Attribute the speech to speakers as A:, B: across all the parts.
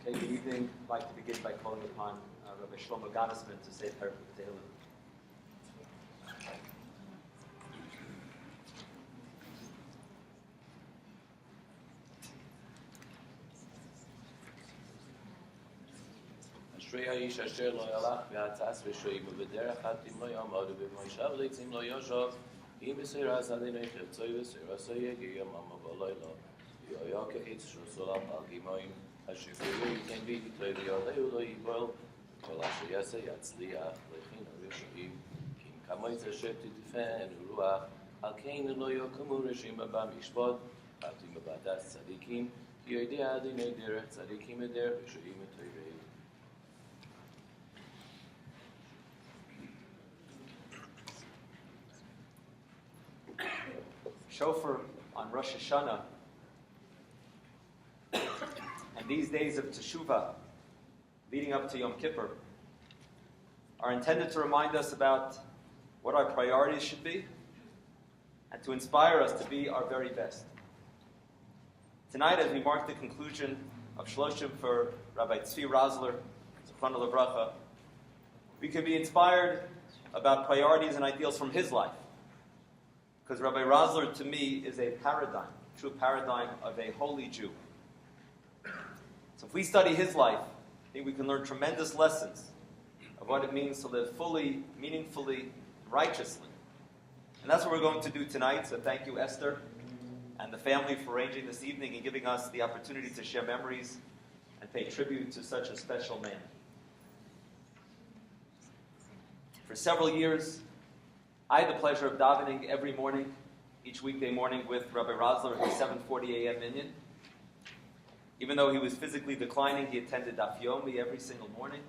A: Okay, good evening. I'd like to begin by calling upon Rabbi Shlomo to say a prayer for Tehillim.
B: אשרי האיש אשר לא ילך ועצס ושעים ובדרך חטאים לא יעמוד ובמוישיו ליצים לא ישוב אם בסיר השדה נחרצוי וסיר עשה יגיע יומם ובלילה ויהיה כעץ שסולח על גימיים אשר גלוי ייתן ויתראה ויעלהו לא ייבול וכל אשר יעשה יצליח לכן הרשעים כי אם כמויץ אשר תדפן רוח על כן לא יקומו רשעים במשפט חטאים בבדס צדיקים כי יודע אדוני דרך צדיקים ודרך רשעים וטובים.
A: Shofar on Rosh Hashanah and these days of Teshuvah leading up to Yom Kippur are intended to remind us about what our priorities should be and to inspire us to be our very best. Tonight, as we mark the conclusion of Shloshim for Rabbi Tzvi Roszler, Zichrono Livracha, we can be inspired about priorities and ideals from his life. Because Rabbi Roszler, to me, is a paradigm, true paradigm of a holy Jew. So if we study his life, I think we can learn tremendous lessons of what it means to live fully, meaningfully, righteously. And that's what we're going to do tonight. So thank you, Esther, and the family for arranging this evening and giving us the opportunity to share memories and pay tribute to such a special man. For several years, I had the pleasure of davening every morning, each weekday morning with Rabbi Roszler at the 7:40 a.m. minyan. Even though he was physically declining, he attended Daf Yomi every single morning.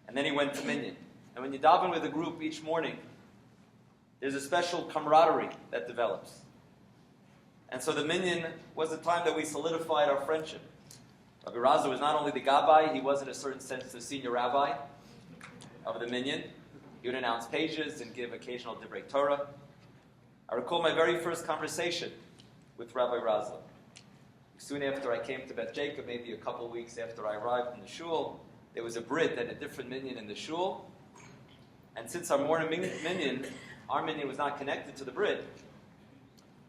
A: And then he went to minyan. And when you daven with a group each morning, there's a special camaraderie that develops. And so the minyan was the time that we solidified our friendship. Rabbi Roszler was not only the gabbai, he was in a certain sense the senior rabbi of the minyan. He would announce pages and give occasional divrei Torah. I recall my very first conversation with Rabbi Roszler. Soon after I came to Beth Jacob, maybe a couple of weeks after I arrived in the shul, there was a brit at a different minyan in the shul. And since our morning minyan, our minyan was not connected to the brit,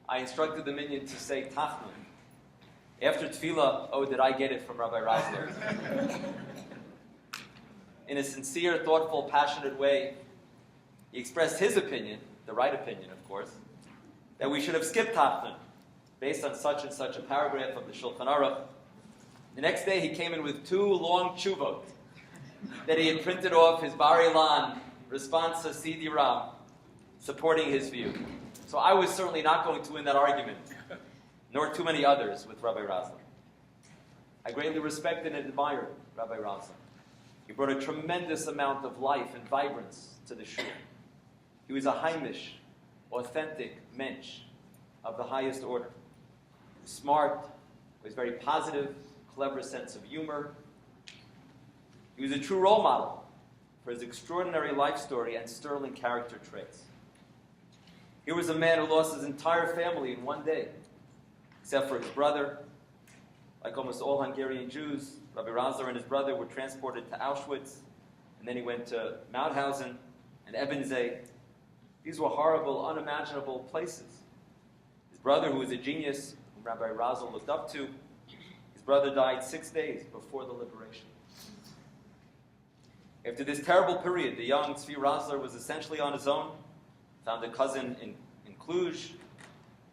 A: I instructed the minyan to say Tachnun. After tefillah, oh, did I get it from Rabbi Roszler. In a sincere, thoughtful, passionate way, he expressed his opinion, the right opinion, of course, that we should have skipped Tachnun, based on such and such a paragraph of the Shulchan Aruch. The next day, he came in with 2 long tshuvot that he had printed off his Bar Ilan response to CD-ROM, supporting his view. So I was certainly not going to win that argument, nor too many others with Rabbi Roszler. I greatly respected and admired Rabbi Roszler. He brought a tremendous amount of life and vibrance to the shul. He was a heimish, authentic mensch of the highest order. He was smart, with very positive, clever sense of humor. He was a true role model for his extraordinary life story and sterling character traits. Here was a man who lost his entire family in one day, except for his brother. Like almost all Hungarian Jews, Rabbi Roszler and his brother were transported to Auschwitz, and then he went to Mauthausen and Ebensee. These were horrible, unimaginable places. His brother, who was a genius, whom Rabbi Roszler looked up to, his brother died 6 days before the liberation. After this terrible period, the young Tzvi Roszler was essentially on his own, found a cousin in Cluj,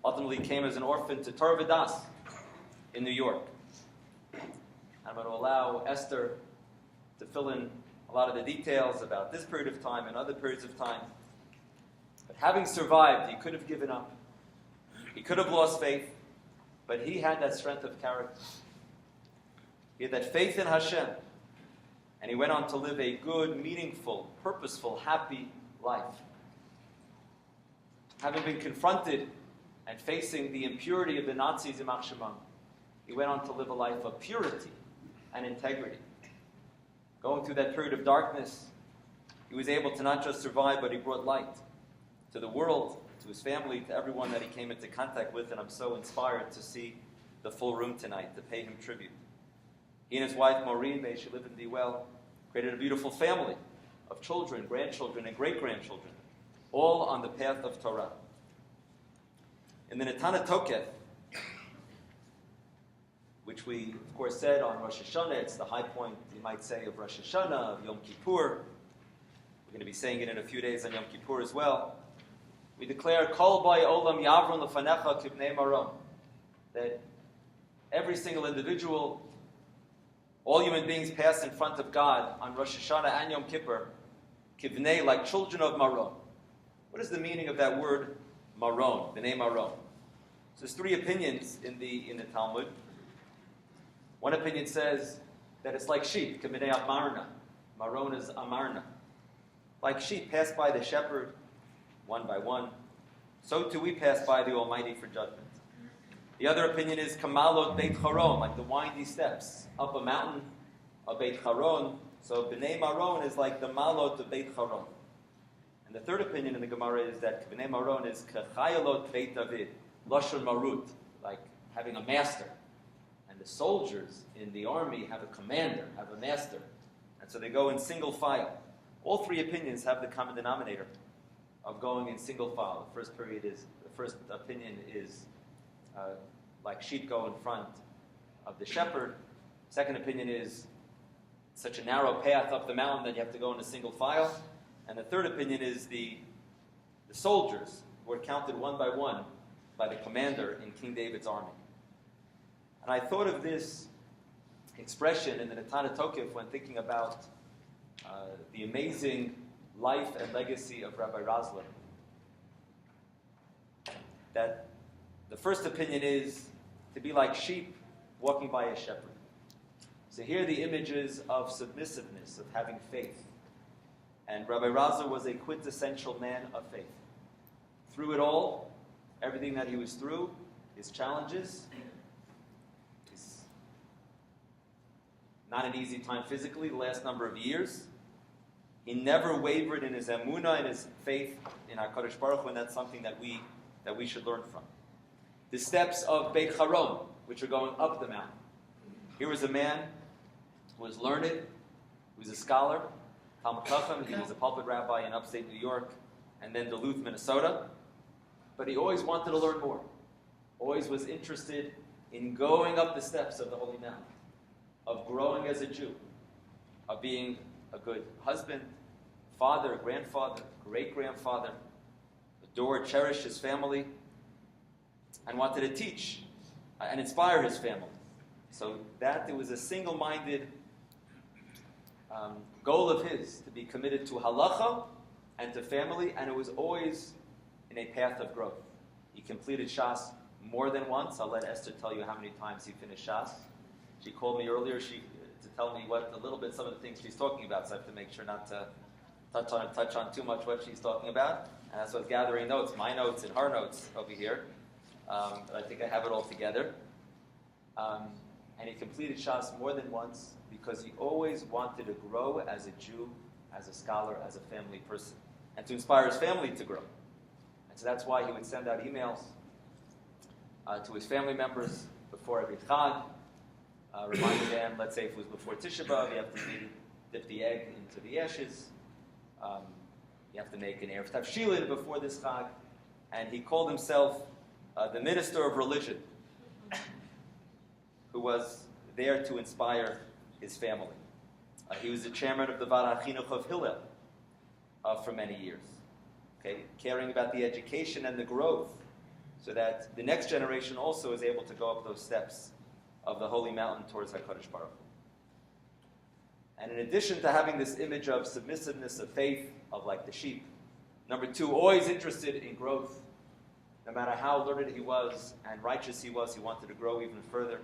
A: ultimately came as an orphan to Torah V'das in New York. I'm going to allow Esther to fill in a lot of the details about this period of time and other periods of time. But having survived, he could have given up. He could have lost faith, but he had that strength of character. He had that faith in Hashem, and he went on to live a good, meaningful, purposeful, happy life. Having been confronted and facing the impurity of the Nazis in Machshemam, he went on to live a life of purity and integrity. Going through that period of darkness, he was able to not just survive, but he brought light to the world, to his family, to everyone that he came into contact with, and I'm so inspired to see the full room tonight to pay him tribute. He and his wife, Maureen, may she live and be well, created a beautiful family of children, grandchildren, and great-grandchildren, all on the path of Torah. In the Netana Tokef, which we, of course, said on Rosh Hashanah, it's the high point, you might say, of Rosh Hashanah, of Yom Kippur. We're going to be saying it in a few days on Yom Kippur as well. We declare, Kol Bay Olam Yavrun Lefanecha Kibnei Maron, that every single individual, all human beings pass in front of God on Rosh Hashanah and Yom Kippur, Kibnei, like children of Maron. What is the meaning of that word, Maron, Bnei Maron? So there's three opinions in the Talmud. One opinion says that it's like sheep, Kibnei Amarna. Maron is Amarna. Like sheep pass by the shepherd, one by one, so too we pass by the Almighty for judgment. The other opinion is Kamalot Beit Charon, like the windy steps up a mountain of Beit Charon. So Bnei Maron is like the Malot of Beit Charon. And the third opinion in the Gemara is that Bnei Maron is Kachayalot Beit David, Lashon Marut, like having a master. And the soldiers in the army have a commander, have a master. And so they go in single file. All three opinions have the common denominator of going in single file. The first opinion is like sheep go in front of the shepherd. Second opinion is such a narrow path up the mountain that you have to go in a single file. And the third opinion is the soldiers who are counted one by the commander in King David's army. And I thought of this expression in the Netana Tokef when thinking about the amazing life and legacy of Rabbi Roszler. That the first opinion is to be like sheep walking by a shepherd. So here are the images of submissiveness, of having faith. And Rabbi Roszler was a quintessential man of faith. Through it all, everything that he was through, his challenges, his not an easy time physically, the last number of years, he never wavered in his emunah, in his faith in HaKadosh Baruch Hu, and that's something that we should learn from. The steps of Beit Charon, which are going up the mountain. Here was a man who was learned, who was a scholar, Talmud Chacham. He was a pulpit rabbi in upstate New York, and then Duluth, Minnesota. But he always wanted to learn more. Always was interested in going up the steps of the Holy Mountain, of growing as a Jew, of being a good husband, father, grandfather, great-grandfather, adore, cherish his family, and wanted to teach and inspire his family. So that it was a single-minded goal of his to be committed to halacha and to family, and it was always in a path of growth. He completed Shas more than once. I'll let Esther tell you how many times he finished Shas. She called me earlier to tell me some of the things she's talking about, so I have to make sure not to touch on too much what she's talking about. And as I was gathering notes, my notes and her notes over here, but I think I have it all together. And he completed Shas more than once because he always wanted to grow as a Jew, as a scholar, as a family person, and to inspire his family to grow. And so that's why he would send out emails to his family members before every Chag, reminding them, let's say if it was before Tisha B'Av, you have to dip the egg into the ashes. You have to make an Erev Tavshilin before this Chag. And he called himself the minister of religion, who was there to inspire his family. He was the chairman of the Vara Chinuch of Hillel for many years, caring about the education and the growth, so that the next generation also is able to go up those steps of the holy mountain towards HaKadosh Baruch Hu. And in addition to having this image of submissiveness, of faith, of like the sheep, number two, always interested in growth. No matter how learned he was and righteous he was, he wanted to grow even further.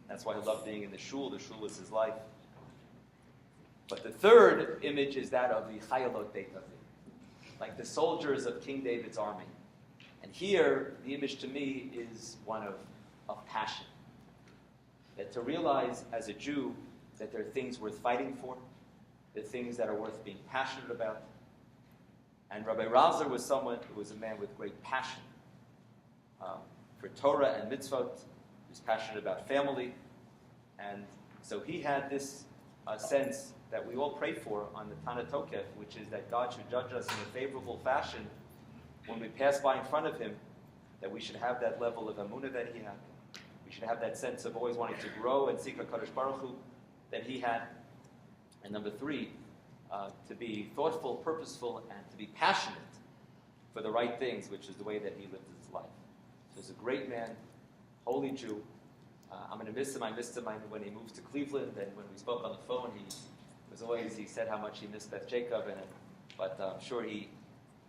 A: That's why he loved being in the shul. The shul was his life. But the third image is that of the Chayalot Beit David, like the soldiers of King David's army. And here, the image to me is one of passion. That to realize as a Jew that there are things worth fighting for, there are things that are worth being passionate about. And Rabbi Roszler was someone who was a man with great passion for Torah and mitzvot, who was passionate about family, and so he had this sense that we all pray for on the Tana Tokef, which is that God should judge us in a favorable fashion when we pass by in front of Him, that we should have that level of emunah that He had. We should have that sense of always wanting to grow and seek HaKadosh Baruch Hu that He had. And number 3, to be thoughtful, purposeful, and to be passionate for the right things, which is the way that he lived his life. So he's a great man, holy Jew. I'm going to miss him. I missed him when he moved to Cleveland, and when we spoke on the phone, he said how much he missed Beth Jacob, but I'm sure he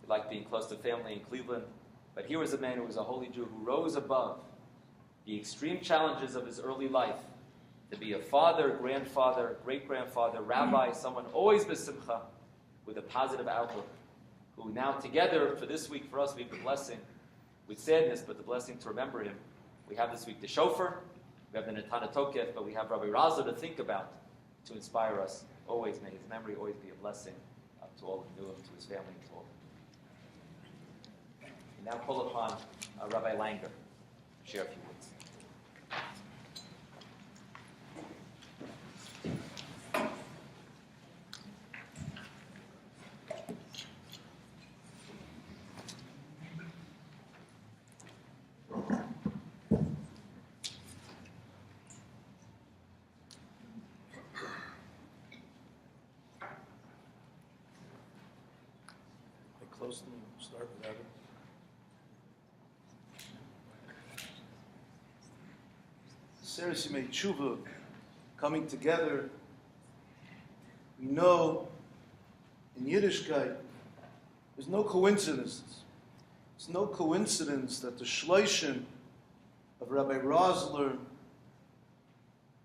A: liked being close to family in Cleveland. But here was a man who was a holy Jew who rose above the extreme challenges of his early life to be a father, grandfather, great-grandfather, rabbi, someone always besimcha, with a positive outlook, who now together, for this week, for us, we have the blessing, with sadness, but the blessing to remember him. We have this week the shofar, we have the Netana Tokef, but we have Rabbi Roszler to think about, to inspire us. Always, may his memory always be a blessing to all who knew him, to his family, and to all. We now call upon Rabbi Langer to share a few words.
C: Close and start with that. Seres Yemei Tshuva, coming together. We know in Yiddishkeit there's no coincidences. It's no coincidence that the Shloshim of Rabbi Roszler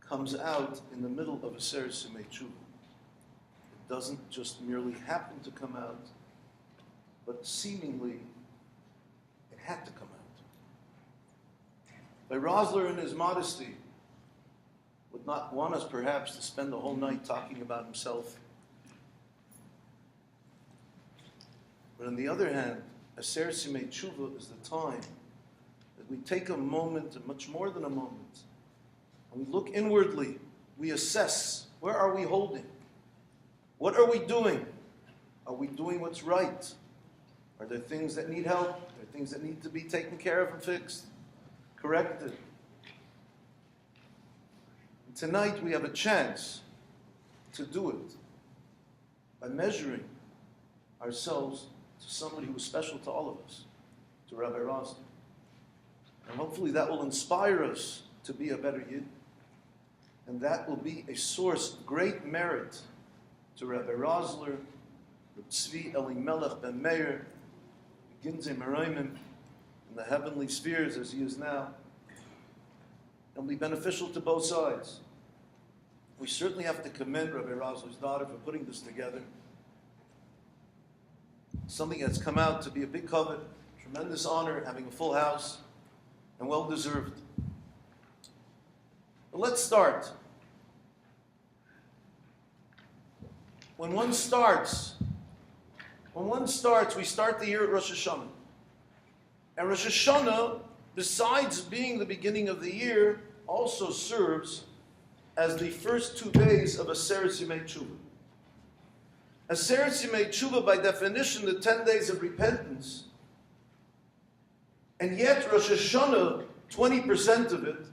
C: comes out in the middle of a Seres Yemei Tshuva. It doesn't just merely happen to come out, but seemingly it had to come out. By Roszler, in his modesty, would not want us perhaps to spend the whole night talking about himself. But on the other hand, Seres Yemei Tshuva is the time that we take a moment, and much more than a moment, and we look inwardly, we assess, where are we holding? What are we doing? Are we doing what's right? Are there things that need help? Are there things that need to be taken care of and fixed, corrected? And tonight we have a chance to do it by measuring ourselves to somebody who was special to all of us, to Rabbi Roszler. And hopefully that will inspire us to be a better Yid. And that will be a source of great merit to Rabbi Roszler, Tzvi Elimelech ben Meir, Ginzei Merayim in the heavenly spheres as he is now. It'll be beneficial to both sides. We certainly have to commend Rabbi Roszler's daughter for putting this together. Something that's come out to be a big covet, tremendous honor, having a full house, and well deserved. But let's start. When one starts, we start the year at Rosh Hashanah. And Rosh Hashanah, besides being the beginning of the year, also serves as the first 2 days of a Seres Yemei Tshuva. A Seres Yemei Tshuva, by definition, the 10 days of repentance. And yet Rosh Hashanah, 20% of it,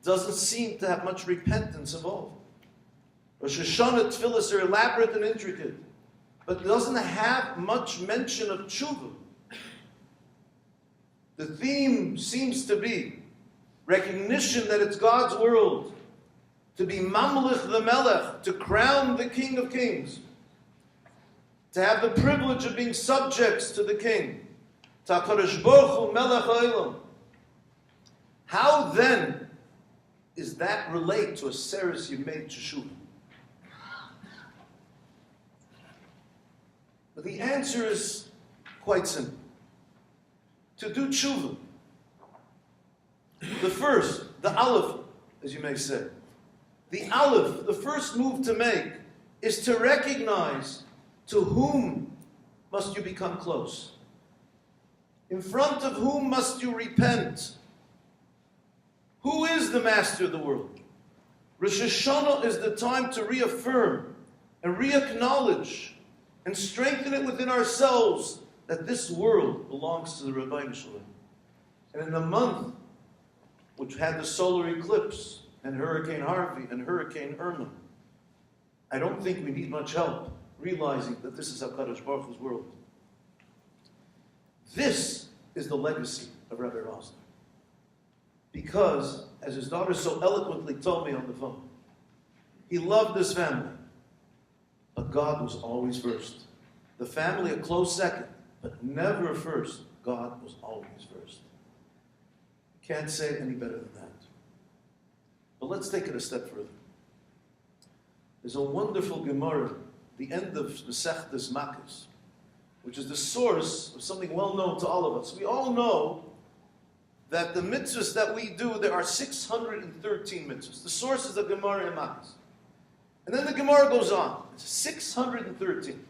C: doesn't seem to have much repentance involved. Rosh Hashanah tefillas are elaborate and intricate, but doesn't have much mention of tshuva. The theme seems to be recognition that it's God's world, to be mamlich the melech, to crown the King of Kings, to have the privilege of being subjects to the King, to HaKadosh Baruch Hu melech ha'olam. How then is that relate to a Seres Yemei Tshuva? But the answer is quite simple. To do tshuva, the first, the aleph, as you may say, the aleph, the first move to make, is to recognize to whom must you become close. In front of whom must you repent? Who is the master of the world? Rosh Hashanah is the time to reaffirm and re-acknowledge and strengthen it within ourselves that this world belongs to the Rabbi. And in the month which had the solar eclipse and Hurricane Harvey and Hurricane Irma, I don't think we need much help realizing that this is HaKadosh Baruch Hu's world. This is the legacy of Rabbi Roszler. Because, as his daughter so eloquently told me on the phone, he loved his family, but God was always first. The family a close second, but never first. God was always first. Can't say it any better than that. But let's take it a step further. There's a wonderful Gemara, the end of Masechtas Makkos, which is the source of something well known to all of us. We all know that the mitzvahs that we do, there are 613 mitzvahs. The source is the Gemara in Makkos. And then the Gemara goes on. It's 613.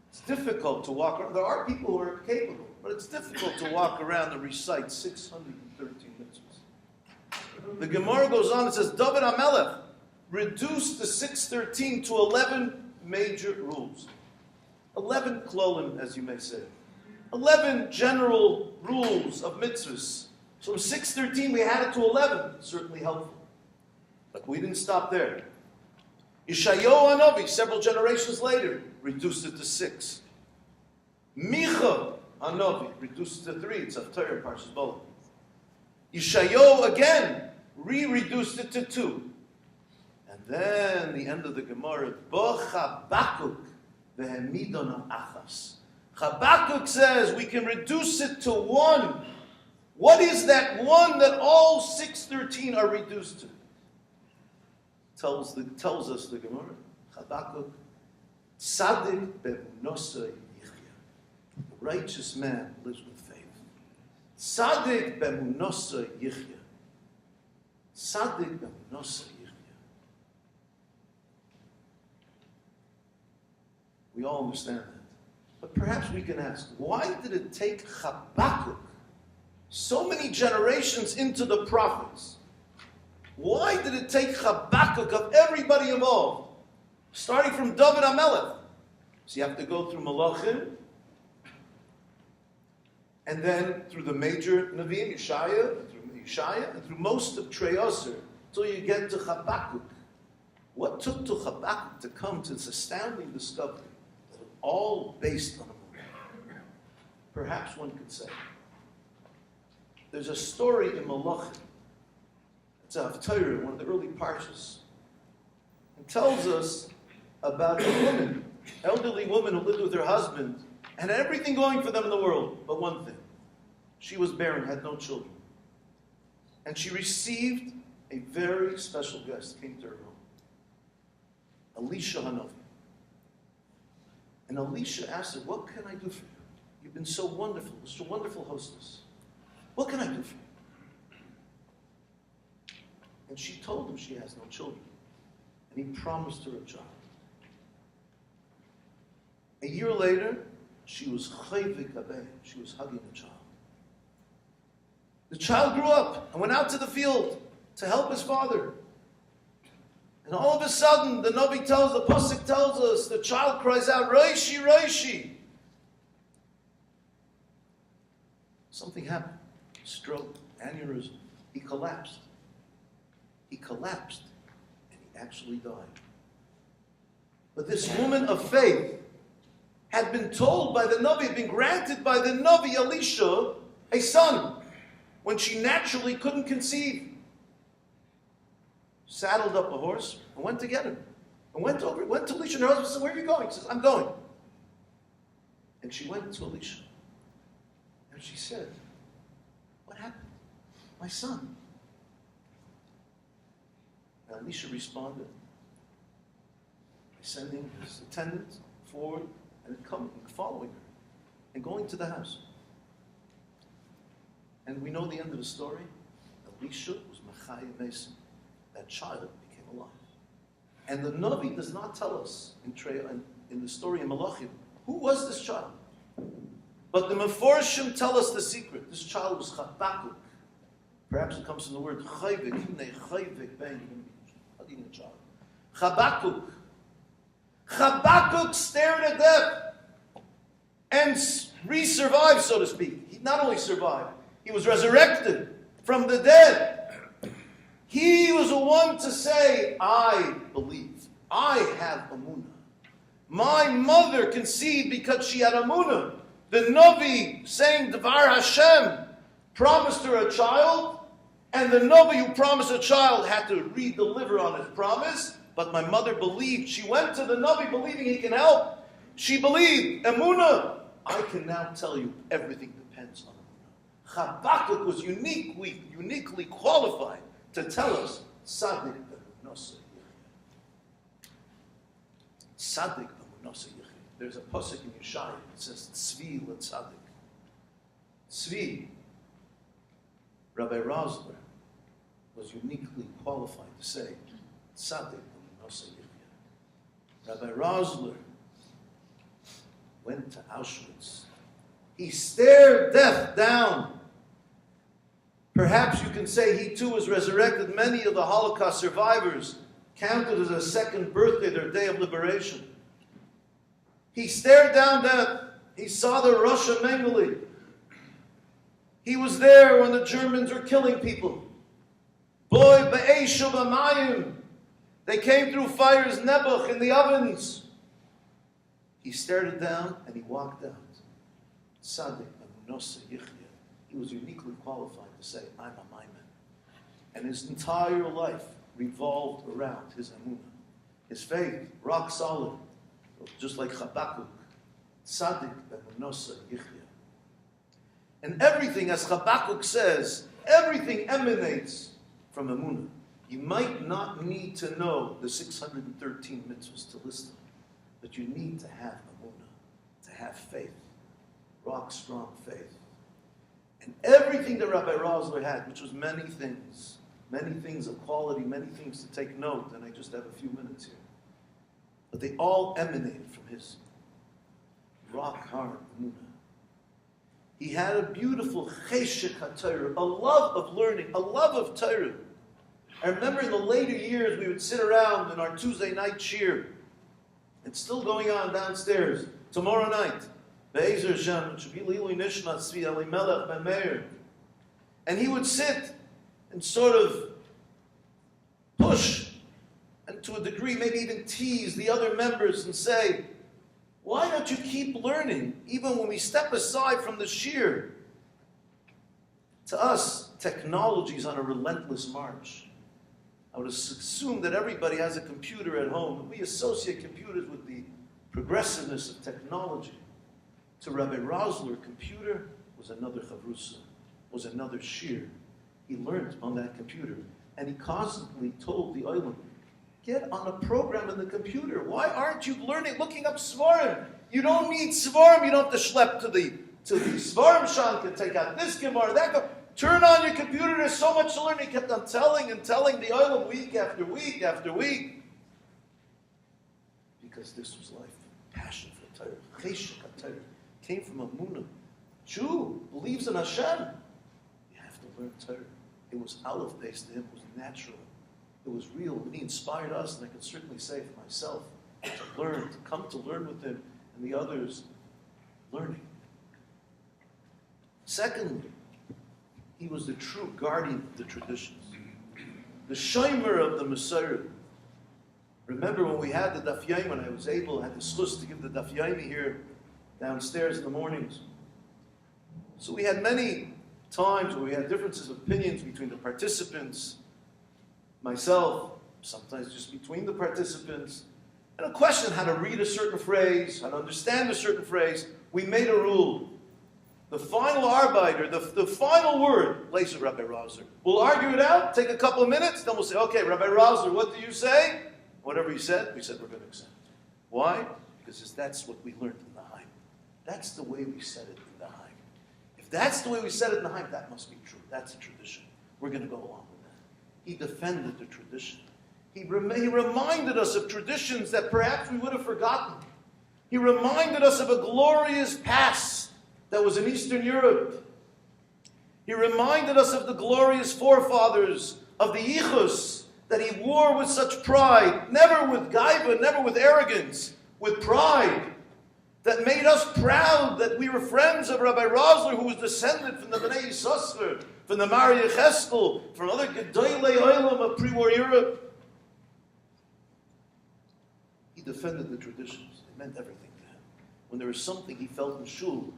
C: It's difficult to walk around. There are people who are capable, but it's difficult to walk around and recite 613 mitzvahs. The Gemara goes on and says, David HaMelech reduced the 613 to 11 major rules. 11 klolim, as you may say. 11 general rules of mitzvahs. So from 613 we had it to 11. Certainly helpful. But we didn't stop there. Yeshayahu Hanavi, several generations later, reduced it to 6. Micha Hanavi reduced it to 3. It's Haftarah, Parshas Bolot. Yeshayahu again reduced it to 2. And then the end of the Gemara, Bo Chabakuk v'hemidon achas. Chabakuk says we can reduce it to 1. What is that 1 that all 613 are reduced to? Tells us the Gemara, Chabakuk, Tzadik b'emunosah yichya. A righteous man lives with faith. Tzadik b'emunosah yichya. Tzadik b'emunosah yichya. We all understand that. But perhaps we can ask, why did it take Chabakuk so many generations into the prophets? Why did it take Chabakuk of everybody involved, starting from David HaMelech? So you have to go through Malachim, and then through the major Nevi'im, Yeshaya, and through most of Tzvi Roszler, until you get to Chabakuk. What took to Chabakuk to come to this astounding discovery that it's all based on a movie? Perhaps one could say, there's a story in Malachim. It's a Haftarah, one of the early parshas. It tells us about a woman, elderly woman who lived with her husband, and had everything going for them in the world, but one thing. She was barren, had no children. And she received a very special guest, came to her home. Elisha Hanavi. And Elisha asked her, what can I do for you? You've been so wonderful, such a wonderful hostess. What can I do for you? And she told him she has no children. And he promised her a child. A year later, she was chayvik abeh. She was hugging the child. The child grew up and went out to the field to help his father. And all of a sudden, the Pasuk tells us, the child cries out, Reishi, Reishi. Something happened. Stroke, aneurysm. He collapsed. He collapsed, and he actually died. But this woman of faith had been told by the Navi, had been granted by the Navi Elisha a son, when she naturally couldn't conceive. Saddled up a horse and went to get him. And went to Elisha, and her husband said, where are you going? He says, I'm going. And she went to Elisha. And she said, what happened? My son. And Elisha responded by sending his attendant forward and coming, following her, and going to the house. And we know the end of the story. Elisha was Machaya Mason. That child became alive. And the Navi does not tell us in the story in Malachim who was this child. But the Meforshim tell us the secret. This child was Chabakuk. Perhaps it comes from the word chayvik. How do you know Habakkuk. Habakkuk stared at death and re-survived, so to speak. He not only survived, he was resurrected from the dead. He was the one to say, I believe. I have Amunah. My mother conceived because she had Amunah. The Navi saying Devar Hashem promised her a child, and the Navi who promised a child had to re-deliver on his promise. But my mother believed. She went to the Navi believing he can help. She believed. Amunah. I can now tell you everything depends on Amunah. Habakkuk was uniquely qualified to tell us Tzaddik b'Amunah. Tzaddik b'Amunah. There's a pasuk in Yeshaya that says Tzvi Roszler. Tzvi, Rabbi Roszler, was uniquely qualified to say Tzaddik b'Amunah. Rabbi Roszler went to Auschwitz. He stared death down. Perhaps you can say he too was resurrected. Many of the Holocaust survivors counted as a second birthday, their day of liberation. He stared down death. He saw the Russia Mengele. He was there when the Germans were killing people. Boy, be'eshu b'mayim. They came through fires, nebuch, in the ovens. He stared it down and he walked out. Tzaddik b'Amunah Yichya. He was uniquely qualified to say, I'm a Maimon. And his entire life revolved around his Amunah. His faith, rock solid, just like Habakkuk. Tzaddik b'Amunah Yichya. And everything, as Habakkuk says, everything emanates from Amunah. You might not need to know the 613 mitzvahs to list them, but you need to have Amunah, to have faith, rock strong faith. And everything that Rabbi Roszler had, which was many things of quality, many things to take note, and I just have a few minutes here, but they all emanated from his rock hard Amunah. He had a beautiful cheshek HaTorah, a love of learning, a love of Torah. I remember in the later years, we would sit around in our Tuesday night shir. It's still going on downstairs. Tomorrow night, Be'ezer Hashem, it should be Lili Nishmat Tzvi Elimelech Ben Meir. And he would sit and sort of push, and to a degree maybe even tease the other members and say, why don't you keep learning, even when we step aside from the shir? To us, technology is on a relentless march. I would assume that everybody has a computer at home. We associate computers with the progressiveness of technology. To Rabbi Roszler, computer was another chavrusa, was another shir. He learned on that computer. And he constantly told the oilam, get on a program in the computer. Why aren't you learning, looking up svarim? You don't need svarim. You don't have to schlep to the svarim shank and take out this gemara, that gemara. Turn on your computer, there's so much to learn. He kept on telling the oilam week after week after week. Because this was life. Passion for Torah. Cheshek HaTorah. Came from Amunah. Jew believes in Hashem. You have to learn Torah. It was aleph based to him. It was natural. It was real. And he inspired us, and I can certainly say for myself, to learn, to come to learn with him and the others learning. Secondly, he was the true guardian of the traditions. The shomer of the Messiah. Remember when we had the daf yomi, when I was able, I had the schus to give the daf yomi here downstairs in the mornings. So we had many times where we had differences of opinions between the participants, myself, sometimes just between the participants, and a question how to read a certain phrase, how to understand a certain phrase. We made a rule. The final arbiter, the final word, lays with Rabbi Roszler. We'll argue it out, take a couple of minutes, then we'll say, okay, Rabbi Roszler, what do you say? Whatever he said, we said we're going to accept. Why? Because that's what we learned in the Haim. That's the way we said it in the Haim. If that's the way we said it in the Haim, that must be true. That's a tradition. We're going to go along with that. He defended the tradition. He reminded us of traditions that perhaps we would have forgotten. He reminded us of a glorious past that was in Eastern Europe. He reminded us of the glorious forefathers of the yichus that he wore with such pride, never with gaiva, never with arrogance, with pride, that made us proud that we were friends of Rabbi Roszler, who was descended from the Bnei Yisosfer, from the Maria Cheskel, from other Gedolei Olam of pre-war Europe. He defended the traditions. It meant everything to him. When there was something he felt in shul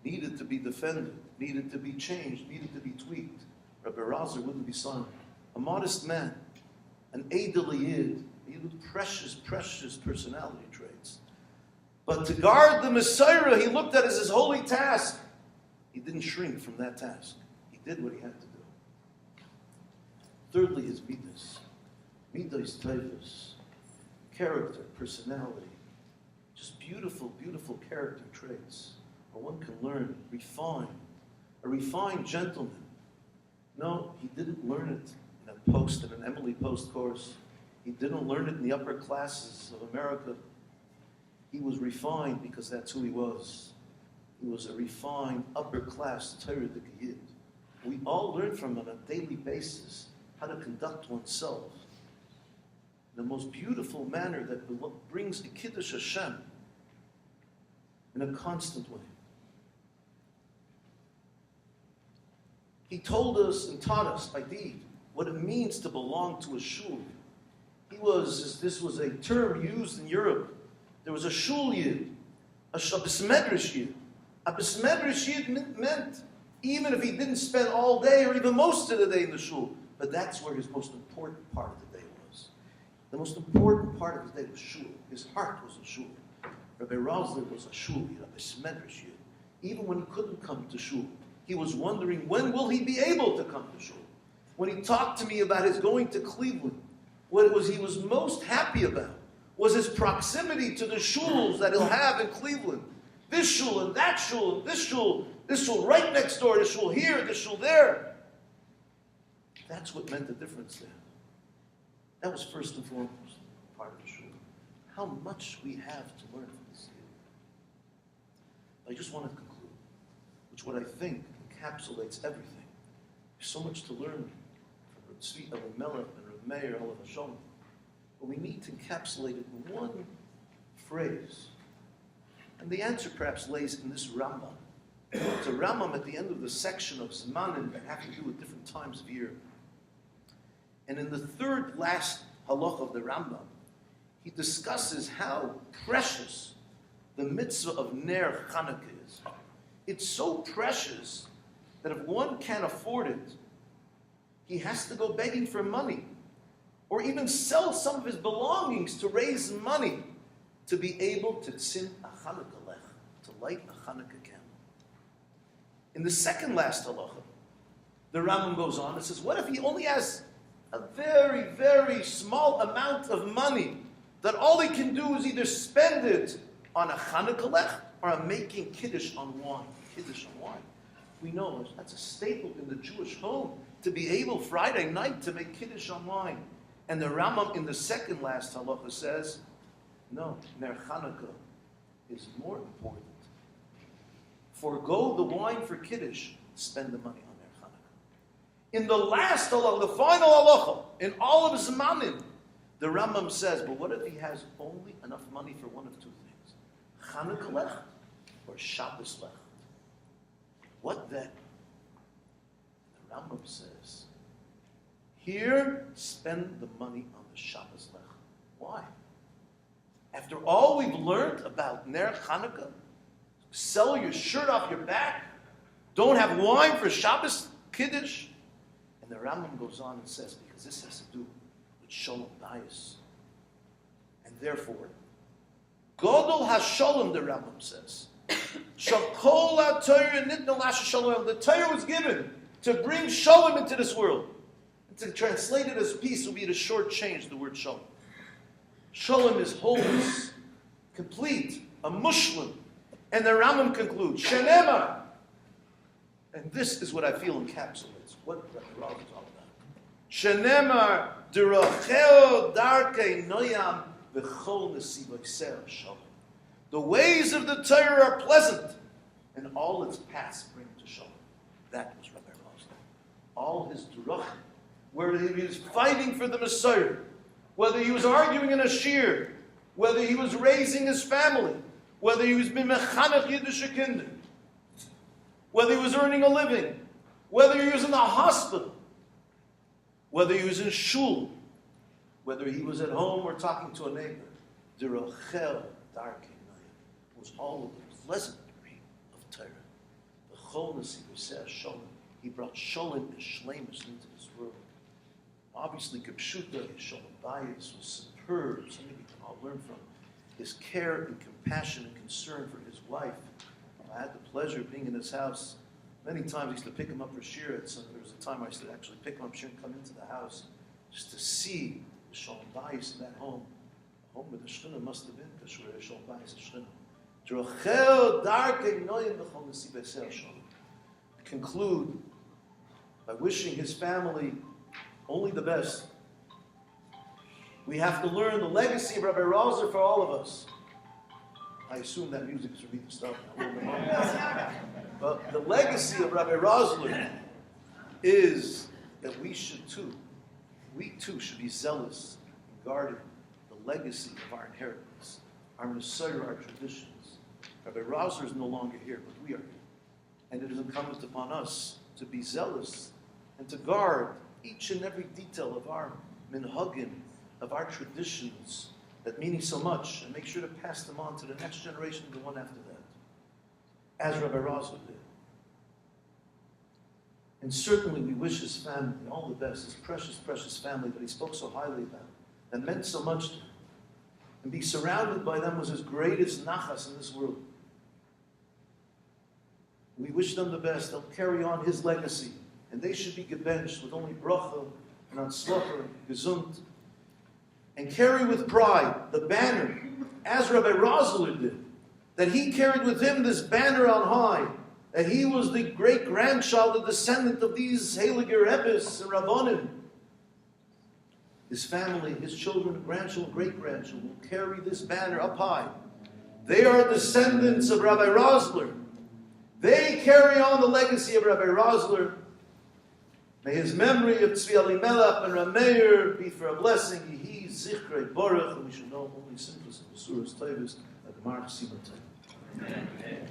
C: needed to be defended, needed to be changed, needed to be tweaked, Rabbi Roszler wouldn't be silent. A modest man, an Eidel Yid, with precious, precious personality traits. But to guard the Messiah, he looked at as his holy task. He didn't shrink from that task. He did what he had to do. Thirdly, his midas. Midas tovos. Character, personality. Just beautiful, beautiful character traits. Or one can learn, refine. A refined gentleman. No, he didn't learn it in an Emily Post course. He didn't learn it in the upper classes of America. He was refined because that's who he was. He was a refined, upper-class Torah Yid. We all learn from him on a daily basis how to conduct oneself in the most beautiful manner that brings a Kiddush Hashem in a constant way. He told us and taught us by deed what it means to belong to a shul. This was a term used in Europe. There was a shul yid, a besmedrash yid. A besmedrash yid meant even if he didn't spend all day or even most of the day in the shul, but that's where his most important part of the day was. The most important part of his day was shul. His heart was a shul. Rabbi Roszler was a shul yid, a besmedrash yid. Even when he couldn't come to shul, he was wondering, when will he be able to come to shul? When he talked to me about his going to Cleveland, what he was most happy about was his proximity to the shuls that he'll have in Cleveland. This shul and that shul, and this shul right next door, this shul here, this shul there. That's what meant the difference there. That was first and foremost part of the shul. How much we have to learn from this year. I just want to conclude, which what I think encapsulates everything. There's so much to learn from Tzvi Roszler and Meir Olav Hashem. But we need to encapsulate it in one phrase. And the answer perhaps lays in this Rambam. It's a Rambam at the end of the section of Zmanim that have to do with different times of year. And in the third last halach of the Rambam, he discusses how precious the mitzvah of Ner Chanukah is. It's so precious that if one can't afford it, he has to go begging for money, or even sell some of his belongings to raise money to be able to tzim a Chanukah lech, to light a Chanukah candle. In the second last halacha, the Rambam goes on and says, what if he only has a very, very small amount of money that all he can do is either spend it on a Chanukah lech or on making Kiddush on wine. Kiddush on wine. We know that's a staple in the Jewish home, to be able Friday night to make Kiddush on wine. And the Rambam in the second last halacha says, no, Ner Chanukah is more important. Forgo the wine for Kiddush, spend the money on Ner Chanukah. In the last halacha, the final halacha, in all of Zmanim, the Rambam says, but what if he has only enough money for one of two things? Chanukah lech or Shabbos lech? What then? The Rambam says, here, spend the money on the Shabbos lech. Why? After all we've learned about Ner Chanukah, sell your shirt off your back, don't have wine for Shabbos Kiddush. And the Rambam goes on and says, because this has to do with Shalom Bayis. And therefore, Godol HaShalom, the Rambam says, Shakol HaTorah Nitna Lasha Shalom. The Torah was given to bring Shalom into this world. And to translate it as peace would be to shortchange the word Shalom. Shalom is wholeness, complete, a mushlim. And the Rambam concludes, Shenema. And this is what I feel encapsulates what the Rabbi is all about. Shenema derachel darkei noyam v'chol nesivoiser shalom. The ways of the Torah are pleasant, and all its paths bring to shalom. That was Rabbi. all his drachim, whether he was fighting for the Messiah, whether he was arguing in a shir, whether he was raising his family, whether he was being mechanech Yiddish kinder, whether he was earning a living, whether he was in the hospital, whether he was in shul, whether he was at home or talking to a neighbor, the Rochel Darkei Noyim was all of the pleasantry of Torah. The wholeness he was Shalom. He brought Shalom and Shleimus into this world. Obviously, Kipshuta, Shalom Bayis was superb. Something we can all learn from. His care and compassion and concern for his wife. I had the pleasure of being in his house. Many times I used to pick him up for shir. There was a time I used to actually pick him up shir and come into the house just to see the Shalom Bayis in that home. The home where the Shechina must have been, because where the Shalom Bayis is Shechina. Drochel Darkei Noyim B'chol Nesibei Shalom. Conclude by wishing his family only the best. We have to learn the legacy of Rabbi Roszler for all of us. I assume that music is for me to start now. But the legacy of Rabbi Roszler is that we too should be zealous in guarding the legacy of our inheritance, our Messiah, our traditions. Rabbi Roszler is no longer here, but we are here. And it is incumbent upon us to be zealous and to guard each and every detail of our minhagim, of our traditions that mean so much, and make sure to pass them on to the next generation and the one after that, as Rabbi Roszler did. And certainly we wish his family all the best, his precious, precious family that he spoke so highly about, that meant so much to him. And be surrounded by them was his greatest nachas in this world. We wish them the best. They'll carry on his legacy. And they should be gebenched with only bracha and atzlacha and gesund. And carry with pride the banner, as Rabbi Roszler did, that he carried with him this banner on high, that he was the great-grandchild, the descendant of these Heiliger Rebbes and Rabbanim. His family, his children, grandchildren, great-grandchildren will carry this banner up high. They are descendants of Rabbi Roszler. They carry on the legacy of Rabbi Roszler. May his memory of Tzvi Elimelech and Rameir be for a blessing. Yehi Zichrei Baruch, and we should know only simplest and Besuras Tevis, like Gemara Chasima Tevis. Amen.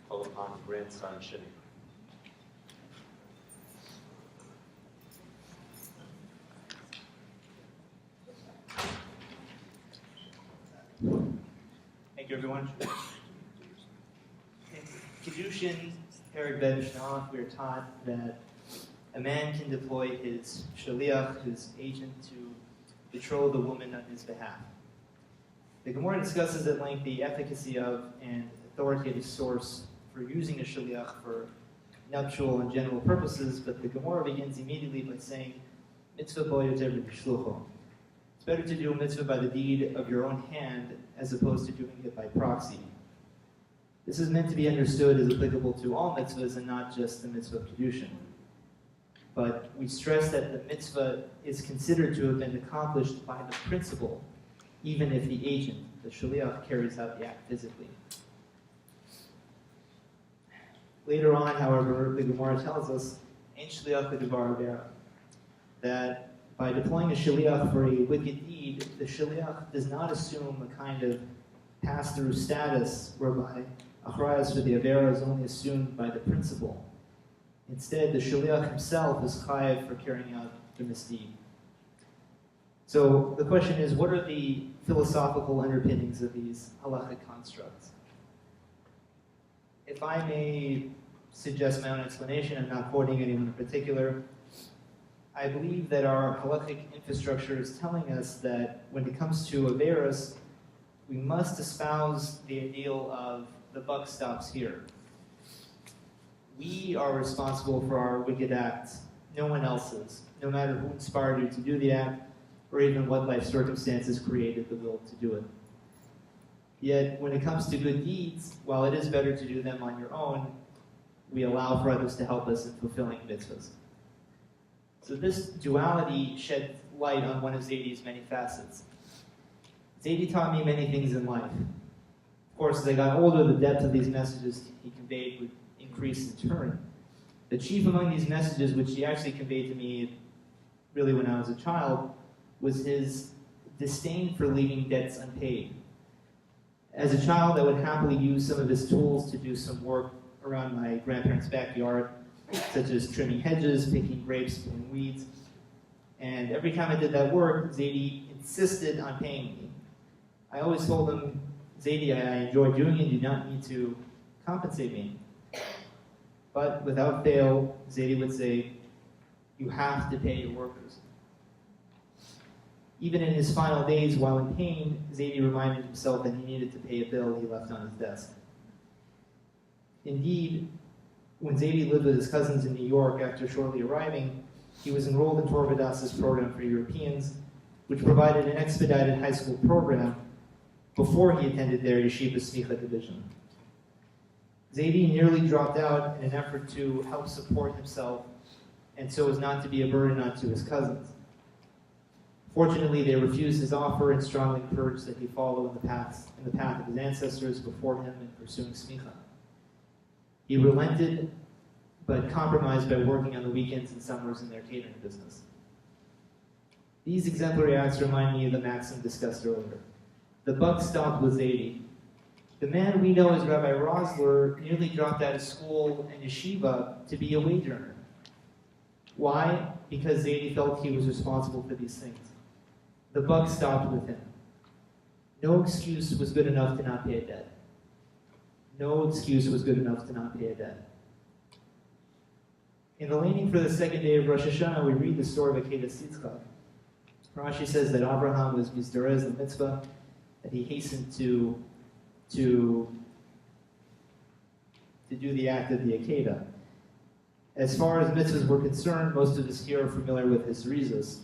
A: Call upon grandson Shini.
D: Thank you, everyone. In Kedushin, Perek Ben Mishnah, we are taught that a man can deploy his shaliach, his agent, to betroth a woman on his behalf. The Gemara discusses at length the efficacy of and authoritative source for using a shaliach for nuptial and general purposes, but the Gemara begins immediately by saying, mitzvah bo yoter b'shlucho. It's better to do a mitzvah by the deed of your own hand as opposed to doing it by proxy. This is meant to be understood as applicable to all mitzvahs and not just the mitzvah of Kedushin. But we stress that the mitzvah is considered to have been accomplished by the principal, even if the agent, the shaliach, carries out the act physically. Later on, however, the Gemara tells us, Ein shliach v'devar avera, that by deploying a shaliach for a wicked deed, the shaliach does not assume a kind of pass-through status whereby achrayas for the avera is only assumed by the principal. Instead, the shaliach himself is chayav for carrying out the misdeed. So the question is, what are the philosophical underpinnings of these halachic constructs? If I may suggest my own explanation, I'm not quoting anyone in particular, I believe that our halachic infrastructure is telling us that when it comes to averos, we must espouse the ideal of the buck stops here. We are responsible for our wicked acts, no one else is, no matter who inspired you to do the act, or even what life circumstances created the will to do it. Yet, when it comes to good deeds, while it is better to do them on your own, we allow for others to help us in fulfilling mitzvahs. So this duality shed light on one of Zadie's many facets. Zadie taught me many things in life. Of course, as I got older, the depth of these messages he conveyed would increase in turn. The chief among these messages, which he actually conveyed to me really when I was a child, was his disdain for leaving debts unpaid. As a child, I would happily use some of his tools to do some work around my grandparents' backyard, such as trimming hedges, picking grapes, pulling weeds. And every time I did that work, Zaidi insisted on paying me. I always told him, Zaidi, I enjoy doing it, you do not need to compensate me. But without fail, Zaidi would say, you have to pay your workers. Even in his final days, while in pain, Zaidi reminded himself that he needed to pay a bill he left on his desk. Indeed, when Zaidi lived with his cousins in New York after shortly arriving, he was enrolled in Torah Vodaas's program for Europeans, which provided an expedited high school program before he attended their Yeshiva Smicha division. Zaidi nearly dropped out in an effort to help support himself and so as not to be a burden onto his cousins. Fortunately, they refused his offer and strongly encouraged that he follow in the path of his ancestors before him in pursuing smicha. He relented, but compromised by working on the weekends and summers in their catering business. These exemplary acts remind me of the maxim discussed earlier. The buck stopped with Zaidi. The man we know as Rabbi Roszler nearly dropped out of school and yeshiva to be a wage earner. Why? Because Zaidi felt he was responsible for these things. The buck stopped with him. No excuse was good enough to not pay a debt. No excuse was good enough to not pay a debt. In the laning for the second day of Rosh Hashanah, we read the story of Akedah Yitzchak. Rashi says that Abraham was mizdarez the mitzvah, that he hastened to do the act of the Akedah. As far as mitzvahs were concerned, most of us here are familiar with his rizos.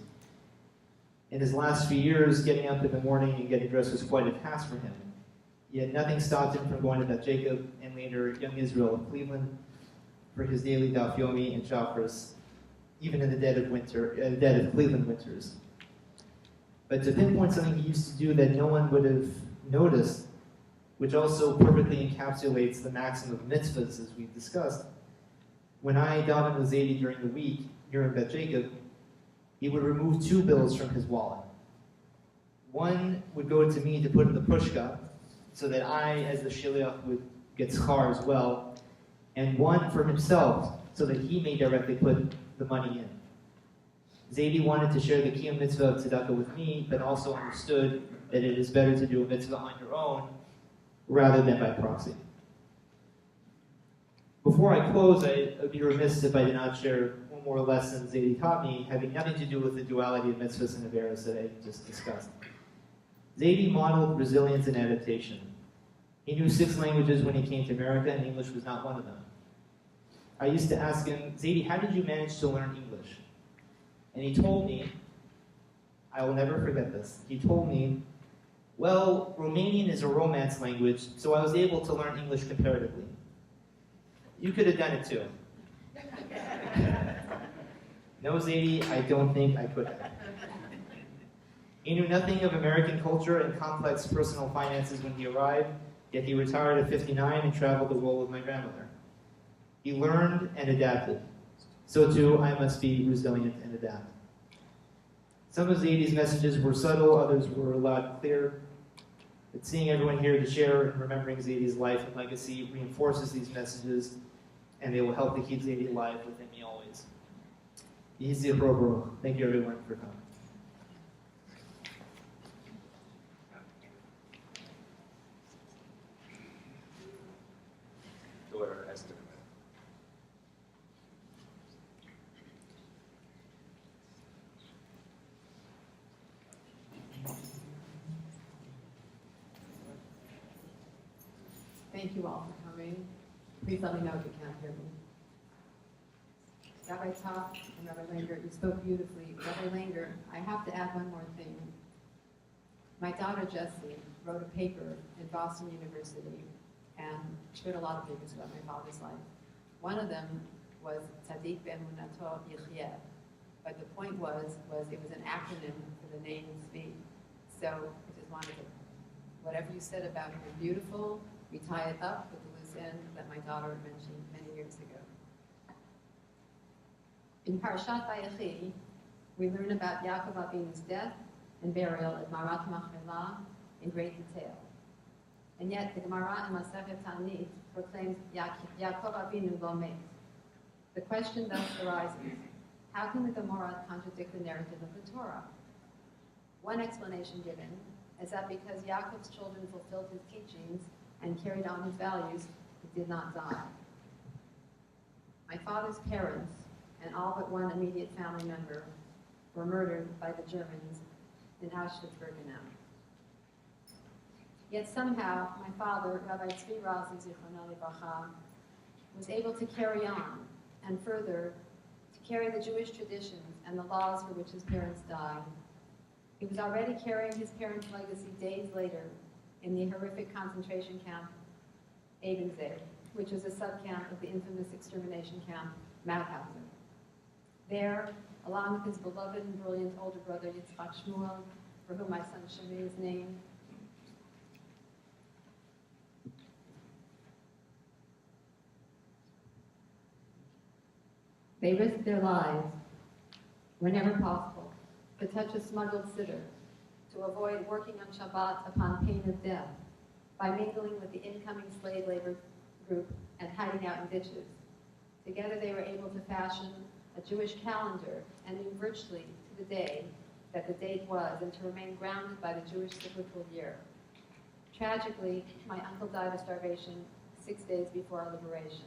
D: In his last few years, getting up in the morning and getting dressed was quite a task for him. Yet nothing stopped him from going to Beth Jacob and later Young Israel in Cleveland for his daily daf yomi and chakras, even in the dead of Cleveland winters. But to pinpoint something he used to do that no one would have noticed, which also perfectly encapsulates the maxim of mitzvahs as we've discussed, when I davened with Zaidi during the week here in Beth Jacob, he would remove 2 bills from his wallet. One would go to me to put in the pushka, so that I, as the shiliach, would get schar as well, and one for himself, so that he may directly put the money in. Zaidi wanted to share the kiyum mitzvah of tzedakah with me, but also understood that it is better to do a mitzvah on your own rather than by proxy. Before I close, I would be remiss if I did not share one more lesson Zaidi taught me, having nothing to do with the duality of mitzvahs and averos that I just discussed. Zaidi modeled resilience and adaptation. He knew 6 languages when he came to America, and English was not one of them. I used to ask him, Zaidi, how did you manage to learn English? And he told me, I will never forget this, he told me, well, Romanian is a Romance language, so I was able to learn English comparatively. You could have done it too. No, Zaidi, I don't think I could have. He knew nothing of American culture and complex personal finances when he arrived, yet he retired at 59 and traveled the world with my grandmother. He learned and adapted. So too, I must be resilient and adapt. Some of Zaidi's messages were subtle, others were loud and clear. But seeing everyone here to share and remembering Zaidi's life and legacy reinforces these messages, and they will help to keep Zaidi alive within me always. Thank you everyone for coming.
A: Daughter Esther.
E: Thank you all for coming. Please let me know if you can't hear me. Rabbi Top and Rabbi Langer, you spoke beautifully. Rabbi Langer, I have to add one more thing. My daughter Jessie wrote a paper in Boston University, and she wrote a lot of papers about my father's life. One of them was Tzadik Be'emunato Yichyeh, but the point was it was an acronym for the name Tzvi. So I just wanted to Whatever you said about him is beautiful. We tie it up with the loose end that my daughter mentioned many years ago. In Parshat Vayechi, we learn about Yaakov Avinu's death and burial at Marat Machpelah in great detail. And yet, the Gemara in Masechet Ta'anit proclaims Yaakov Avinu lo met. The question thus arises, how can the Gemara contradict the narrative of the Torah? One explanation given is that because Yaakov's children fulfilled his teachings and carried on his values, he did not die. My father's parents and all but one immediate family member were murdered by the Germans in Auschwitz-Birkenau. Yet somehow, my father, Rabbi Tzvi Roszler, Zichrono Livracha, was able to carry on, and further, to carry the Jewish traditions and the laws for which his parents died. He was already carrying his parents' legacy days later in the horrific concentration camp Ebensee, which was a subcamp of the infamous extermination camp Mauthausen. There, along with his beloved and brilliant older brother Yitzchak Shmuel, for whom my son Shimei is named, they risked their lives, whenever possible, to touch a smuggled sitter, to avoid working on Shabbat upon pain of death, by mingling with the incoming slave labor group and hiding out in ditches. Together they were able to fashion a Jewish calendar and knew virtually to the day that the date was, and to remain grounded by the Jewish cyclical year. Tragically, my uncle died of starvation 6 days before our liberation.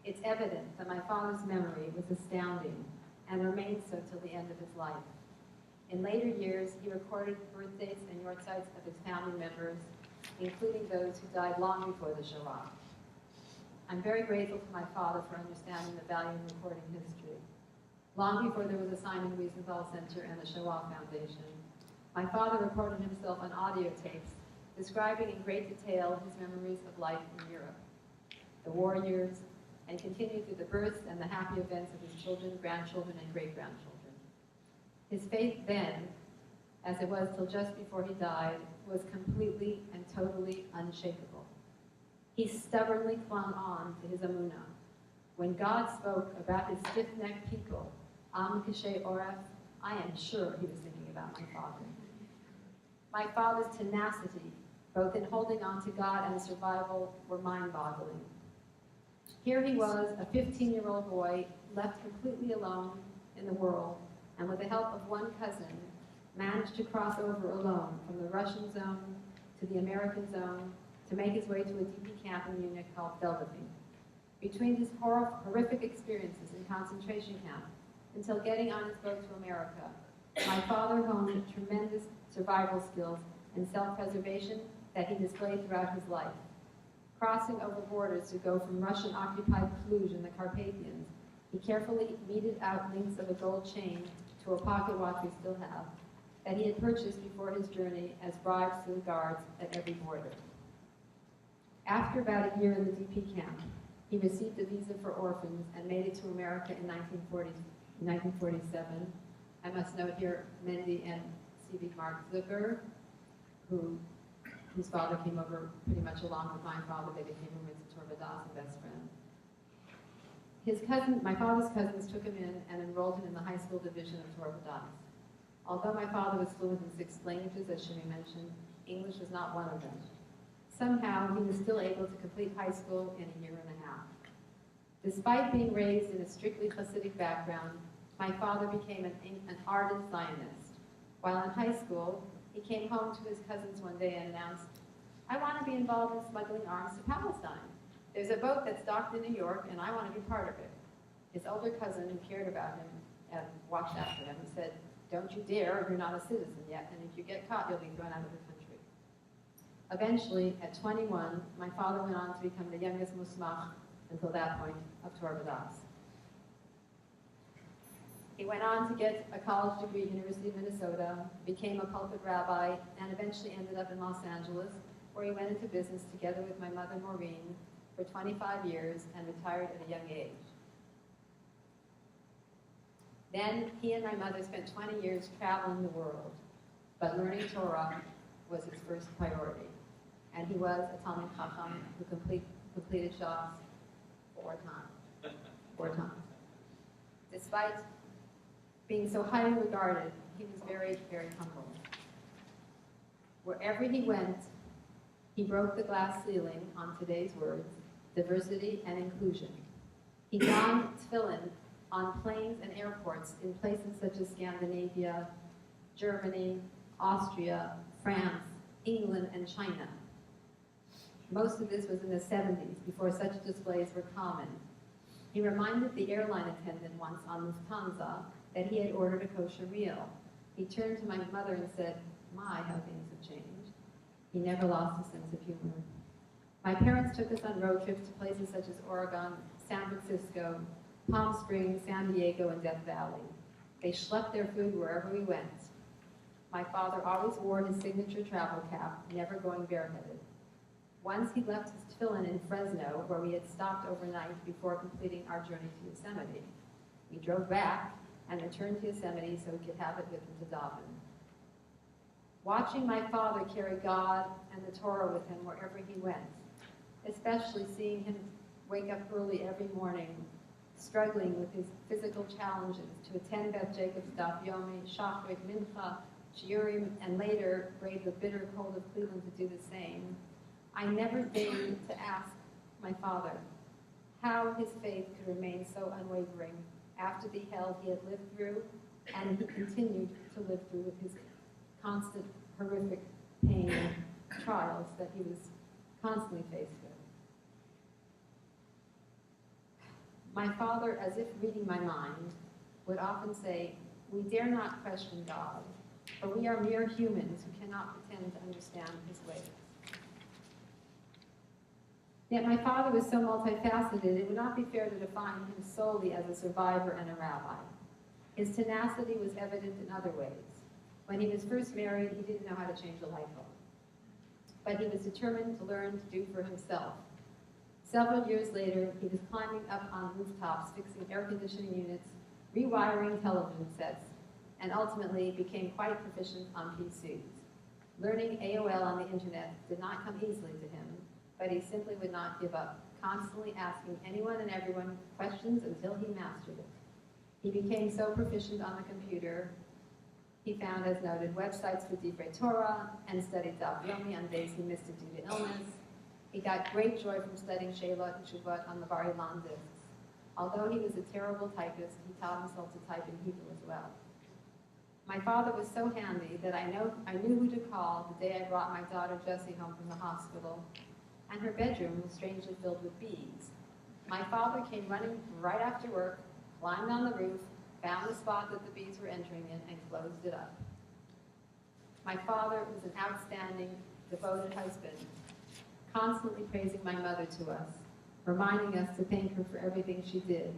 E: It's evident that my father's memory was astounding and remained so till the end of his life. In later years, he recorded birthdays and yortzites of his family members, including those who died long before the Shoah. I'm very grateful to my father for understanding the value in recording history. Long before there was a Simon Wiesenthal Center and the Shoah Foundation, my father recorded himself on audio tapes, describing in great detail his memories of life in Europe, the war years, and continued through the births and the happy events of his children, grandchildren, and great-grandchildren. His faith then, as it was till just before he died, was completely and totally unshakable. He stubbornly clung on to his emunah. When God spoke about his stiff-necked people, Am Kashay Oref, I am sure he was thinking about my father. My father's tenacity, both in holding on to God and survival, were mind-boggling. Here he was, a 15-year-old boy, left completely alone in the world, and with the help of one cousin, managed to cross over alone from the Russian zone to the American zone to make his way to a DP camp in Munich called Feldafing. Between his horrific experiences in concentration camp until getting on his boat to America, my father honed tremendous survival skills and self-preservation that he displayed throughout his life. Crossing over borders to go from Russian-occupied Cluj in the Carpathians, he carefully meted out links of a gold chain to a pocket watch we still have, that he had purchased before his journey as bribes to the guards at every border. After about a year in the DP camp, he received a visa for orphans and made it to America in 1947. I must note here Mendy and C.B. Mark Zucker, whose father came over pretty much along with my father. They became roommates of Torvadas and best friends. My father's cousins took him in and enrolled him in the high school division of Torvadas. Although my father was fluent in 6 languages, as Shimei mentioned, English was not one of them. Somehow, he was still able to complete high school in a year and a half. Despite being raised in a strictly Hasidic background, my father became an ardent Zionist. While in high school, he came home to his cousins one day and announced, I want to be involved in smuggling arms to Palestine. There's a boat that's docked in New York, and I want to be part of it. His older cousin, who cared about him and watched after him, said, don't you dare, you're not a citizen yet, and if you get caught, you'll be thrown out of the country. Eventually, at 21, my father went on to become the youngest musmach, until that point, of Torvadas. He went on to get a college degree at University of Minnesota, became a pulpit rabbi, and eventually ended up in Los Angeles, where he went into business together with my mother, Maureen, for 25 years and retired at a young age. Then he and my mother spent 20 years traveling the world, but learning Torah was his first priority. And he was a Talmid Chacham who completed Shas 4 times. 4 times. Despite being so highly regarded, he was very, very humble. Wherever he went, he broke the glass ceiling on today's words, diversity and inclusion. He donned tefillin on planes and airports in places such as Scandinavia, Germany, Austria, France, England, and China. Most of this was in the 70s, before such displays were common. He reminded the airline attendant once on Lufthansa that he had ordered a kosher meal. He turned to my mother and said, "My, how things have changed." He never lost a sense of humor. My parents took us on road trips to places such as Oregon, San Francisco, Palm Springs, San Diego, and Death Valley. They schlepped their food wherever we went. My father always wore his signature travel cap, never going bareheaded. Once he left his tefillin in Fresno, where we had stopped overnight before completing our journey to Yosemite. We drove back and returned to Yosemite so we could have it with him to daven. Watching my father carry God and the Torah with him wherever he went, especially seeing him wake up early every morning, struggling with his physical challenges to attend Beth Jacob's Daf Yomi, Shachrit, Mincha, Shiurim, and later brave the bitter cold of Cleveland to do the same, I never deigned to ask my father how his faith could remain so unwavering after the hell he had lived through and he continued to live through with his constant horrific pain and trials that he was constantly faced with. My father, as if reading my mind, would often say, "We dare not question God, for we are mere humans who cannot pretend to understand his ways." Yet my father was so multifaceted, it would not be fair to define him solely as a survivor and a rabbi. His tenacity was evident in other ways. When he was first married, he didn't know how to change a light bulb. But he was determined to learn to do for himself. Several years later, he was climbing up on rooftops, fixing air conditioning units, rewiring television sets, and ultimately became quite proficient on PCs. Learning AOL on the internet did not come easily to him, but he simply would not give up, constantly asking anyone and everyone questions until he mastered it. He became so proficient on the computer, he found, as noted, websites for Divrei Torah and studied Daf Yomi on days he missed it due to illness. He got great joy from studying Sheilot and Shuvot on the Bar Ilan discs. Although he was a terrible typist, he taught himself to type in Hebrew as well. My father was so handy that I knew who to call the day I brought my daughter Jessie home from the hospital, and her bedroom was strangely filled with bees. My father came running right after work, climbed on the roof, found the spot that the bees were entering in, and closed it up. My father was an outstanding, devoted husband, constantly praising my mother to us, reminding us to thank her for everything she did.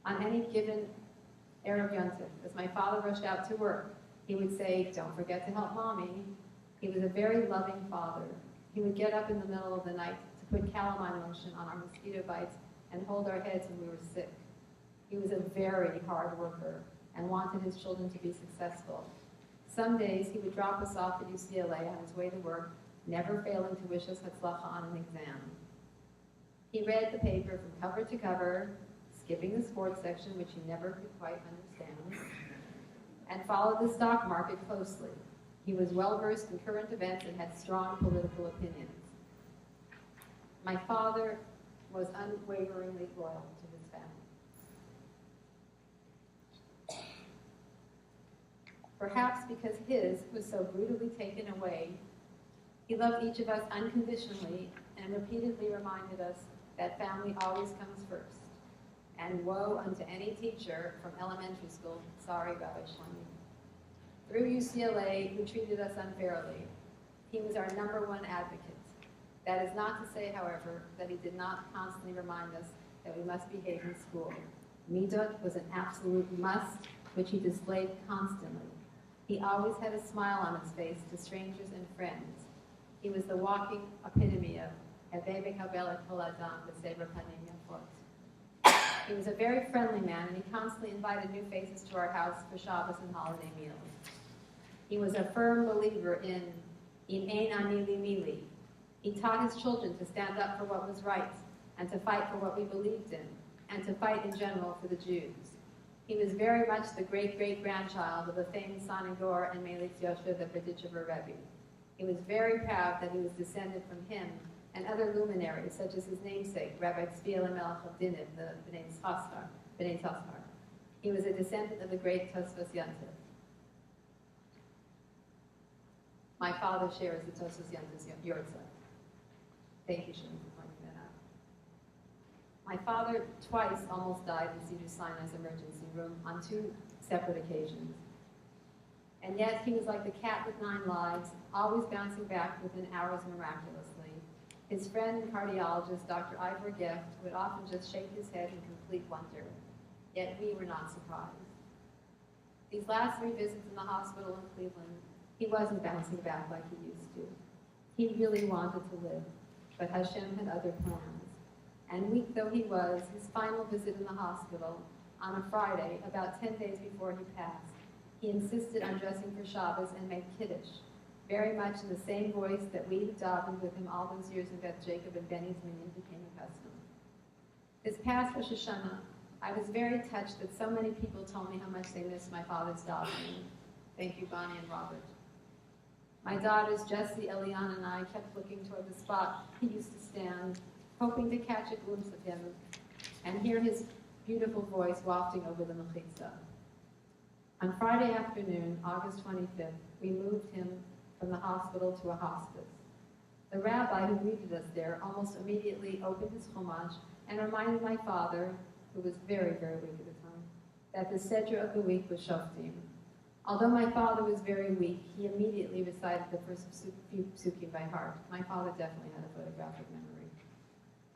E: On any given Erev Yontif, as my father rushed out to work, he would say, "Don't forget to help Mommy." He was a very loving father. He would get up in the middle of the night to put calamine lotion on our mosquito bites and hold our heads when we were sick. He was a very hard worker and wanted his children to be successful. Some days he would drop us off at UCLA on his way to work, never failing to wish us hatzlacha on an exam. He read the paper from cover to cover, skipping the sports section, which he never could quite understand, and followed the stock market closely. He was well-versed in current events and had strong political opinions. My father was unwaveringly loyal to his family. Perhaps because his was so brutally taken away, he loved each of us unconditionally and repeatedly reminded us that family always comes first. And woe unto any teacher from elementary school, sorry, Rabbi Shloshim, through UCLA who treated us unfairly. He was our #1 advocate. That is not to say, however, that he did not constantly remind us that we must behave in school. Midot was an absolute must, which he displayed constantly. He always had a smile on his face to strangers and friends. He was the walking epitome of Hevei Mekabel et Kol Adam B'Sever Panim Yafot. He was a very friendly man, and he constantly invited new faces to our house for Shabbos and holiday meals. He was a firm believer in Im ein ani li mili. He taught his children to stand up for what was right and to fight for what we believed in, and to fight in general for the Jews. He was very much the great-great-grandchild of the famous Sanagor and Melik Yosha, the Berditchever Rebbe. He was very proud that he was descended from him and other luminaries, such as his namesake, Rabbi Tzvi Roszler of Dinim, the Bnei Tzachar. He was a descendant of the great Tosfos Yontif. My father shares the Tosfos Yontif's Yortzeit. Thank you, Shimon, for pointing that out. My father twice almost died in Cedar Sinai's emergency room on 2 separate occasions. And yet he was like the cat with 9 lives, always bouncing back within hours miraculously. His friend and cardiologist, Dr. Ivor Gift, would often just shake his head in complete wonder. Yet we were not surprised. These last 3 visits in the hospital in Cleveland, he wasn't bouncing back like he used to. He really wanted to live, but Hashem had other plans. And weak though he was, his final visit in the hospital, on a Friday, about 10 days before he passed, he insisted on dressing for Shabbos and made Kiddush, very much in the same voice that we who davened with him all those years in Beth Jacob and Benny's Minion became accustomed. This past Rosh Hashanah, I was very touched that so many people told me how much they missed my father's davening. Thank you, Bonnie and Robert. My daughters, Jessie, Eliana, and I kept looking toward the spot he used to stand, hoping to catch a glimpse of him and hear his beautiful voice wafting over the mechitza. On Friday afternoon, August 25th, we moved him from the hospital to a hospice. The rabbi who greeted us there almost immediately opened his chumash and reminded my father, who was very, very weak at the time, that the Sedra of the week was Shoftim. Although my father was very weak, he immediately recited the first few psukim by heart. My father definitely had a photographic memory.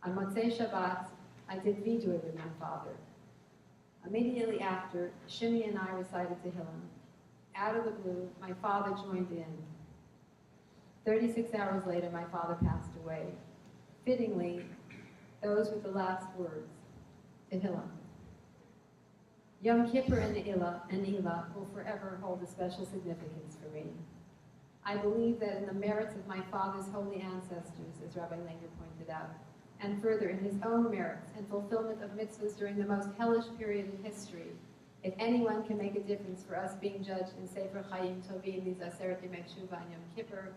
E: On Motzei Shabbat, I did vidui with my father. Immediately after, Shimi and I recited Tehillim. Out of the blue, my father joined in. 36 hours later, my father passed away. Fittingly, those were the last words, Tehillim. Yom Kippur and Ne'ilah will forever hold a special significance for me. I believe that in the merits of my father's holy ancestors, as Rabbi Langer pointed out, and further in his own merits and fulfillment of mitzvahs during the most hellish period in history, if anyone can make a difference for us being judged in Sefer Chaim Tovim, these Aseret Yemei Tshuva and Yom Kippur,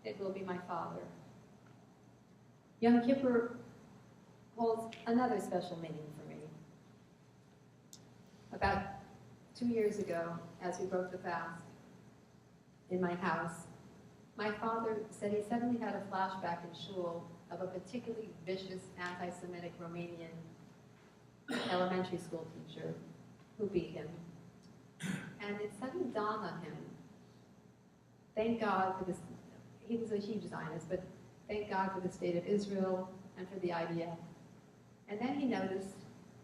E: it will be my father. Yom Kippur holds another special meaning for me. About 2 years ago, as we broke the fast in my house, my father said he suddenly had a flashback in shul of a particularly vicious anti-Semitic Romanian elementary school teacher who beat him. And it suddenly dawned on him, thank God for this, he was a huge Zionist, but thank God for the state of Israel and for the IDF. And then he noticed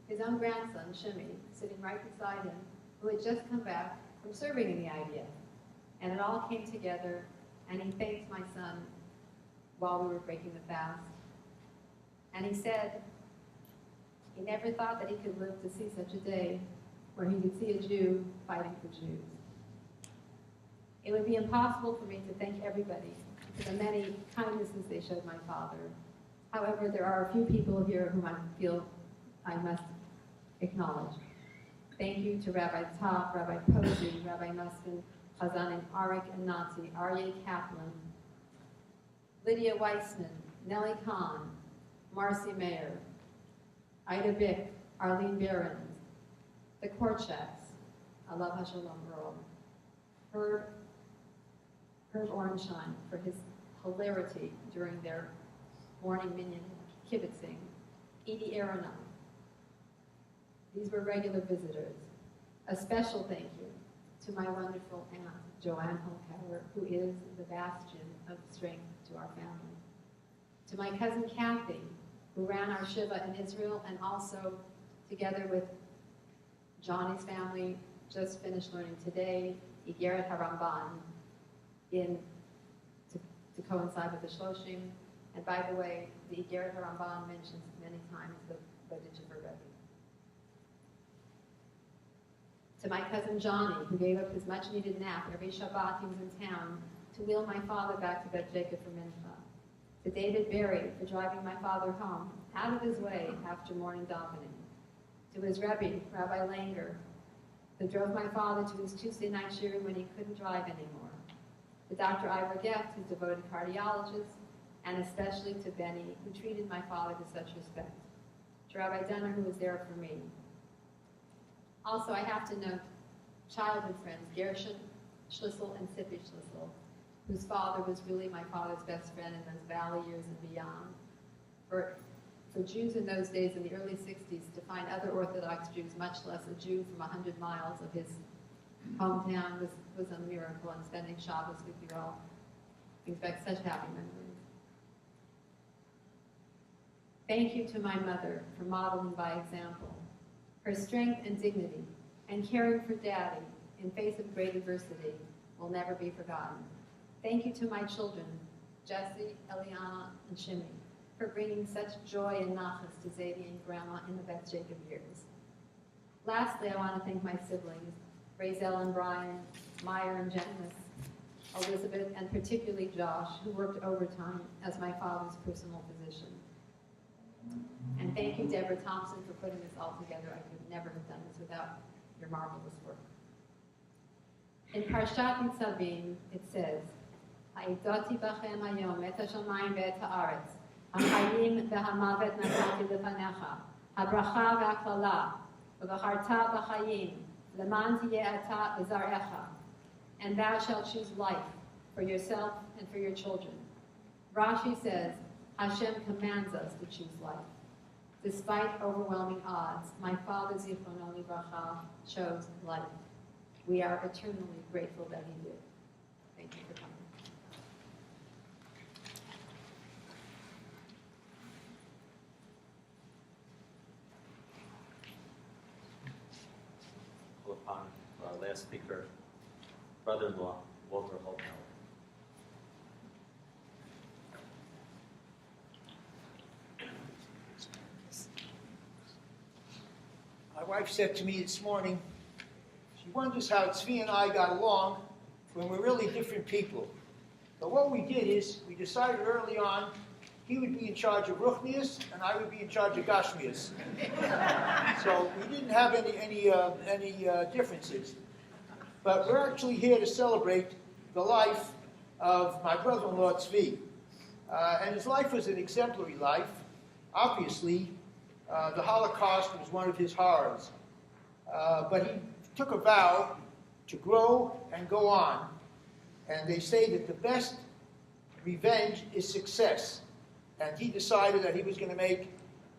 E: his own grandson, Shimi, sitting right beside him, who had just come back from serving in the IDF. And it all came together, and he thanked my son while we were breaking the fast. And he said he never thought that he could live to see such a day where he could see a Jew fighting for Jews. It would be impossible for me to thank everybody for the many kindnesses they showed my father. However, there are a few people here whom I feel I must acknowledge. Thank you to Rabbi Top, Rabbi Posey, Rabbi Muskin, Chazanim Arik and Nazi, Aryeh Kaplan, Lydia Weissman, Nellie Kahn, Marcy Mayer, Ida Bick, Arlene Behrens, the Korchaks, Allah HaShalom Earl, Herb Orenstein for his hilarity during their morning minyan kibitzing, Edie Aronoff. These were regular visitors. A special thank you to my wonderful aunt, Joanne Holkauer, who is the bastion of strength to our family. To my cousin Kathy, who ran our Shiva in Israel and also, together with Johnny's family, just finished learning today, Igeret HaRamban, to coincide with the Shloshim. And by the way, the Igeret HaRamban mentions many times the Berditchever Rebbe. To my cousin Johnny, who gave up his much-needed nap every Shabbat he was in town to wheel my father back to Beth Jacob for Mincha, to David Berry for driving my father home out of his way after morning davening, to his Rabbi, Rabbi Langer, who drove my father to his Tuesday night shiurim when he couldn't drive anymore, to Dr. Ivor Geft, his devoted cardiologist, and especially to Benny, who treated my father with such respect, to Rabbi Dunner, who was there for me. Also, I have to note childhood friends, Gershon Schlissel and Sippy Schlissel, whose father was really my father's best friend in those valley years and beyond. For Jews in those days, in the early 60s, to find other Orthodox Jews, much less a Jew from 100 miles of his hometown, was a miracle, and spending Shabbos with you all brings back such happy memories. Thank you to my mother for modeling by example. Her strength and dignity and caring for Daddy in face of great adversity will never be forgotten. Thank you to my children, Jesse, Eliana, and Shimmy, for bringing such joy and nachas to Zadie and Grandma in the Beth Jacob years. Lastly, I want to thank my siblings, Razel and Brian, Meyer and Janice, Elizabeth, and particularly Josh, who worked overtime as my father's personal physician. And thank you, Deborah Thompson, for putting this all together. I could never have done this without your marvelous work. In Parshat Nitzavim, it says, "Ha'idoti bachem hayom et hashamayim ve'et ha'aretz, ha'chayim ve'hamavet natati lefanecha, ha'bracha ve'haklala, ve'bacharta b'chayim, leman tiyeh ata v'zarecha, and thou shalt choose life for yourself and for your children." Rashi says, Hashem commands us to choose life. Despite overwhelming odds, my father, Zichrono Livracha, chose life. We are eternally grateful that he did. Thank you for coming.
A: Call upon our last speaker, brother-in-law, Walter Holtauer.
F: My wife said to me this morning, she wonders how Tzvi and I got along when we're really different people. But what we did is, we decided early on, he would be in charge of Ruchnius, and I would be in charge of Gashmius. So we didn't have any differences. But we're actually here to celebrate the life of my brother-in-law Tzvi. And his life was an exemplary life. Obviously, the Holocaust was one of his horrors. But he took a vow to grow and go on. And they say that the best revenge is success. And he decided that he was going to make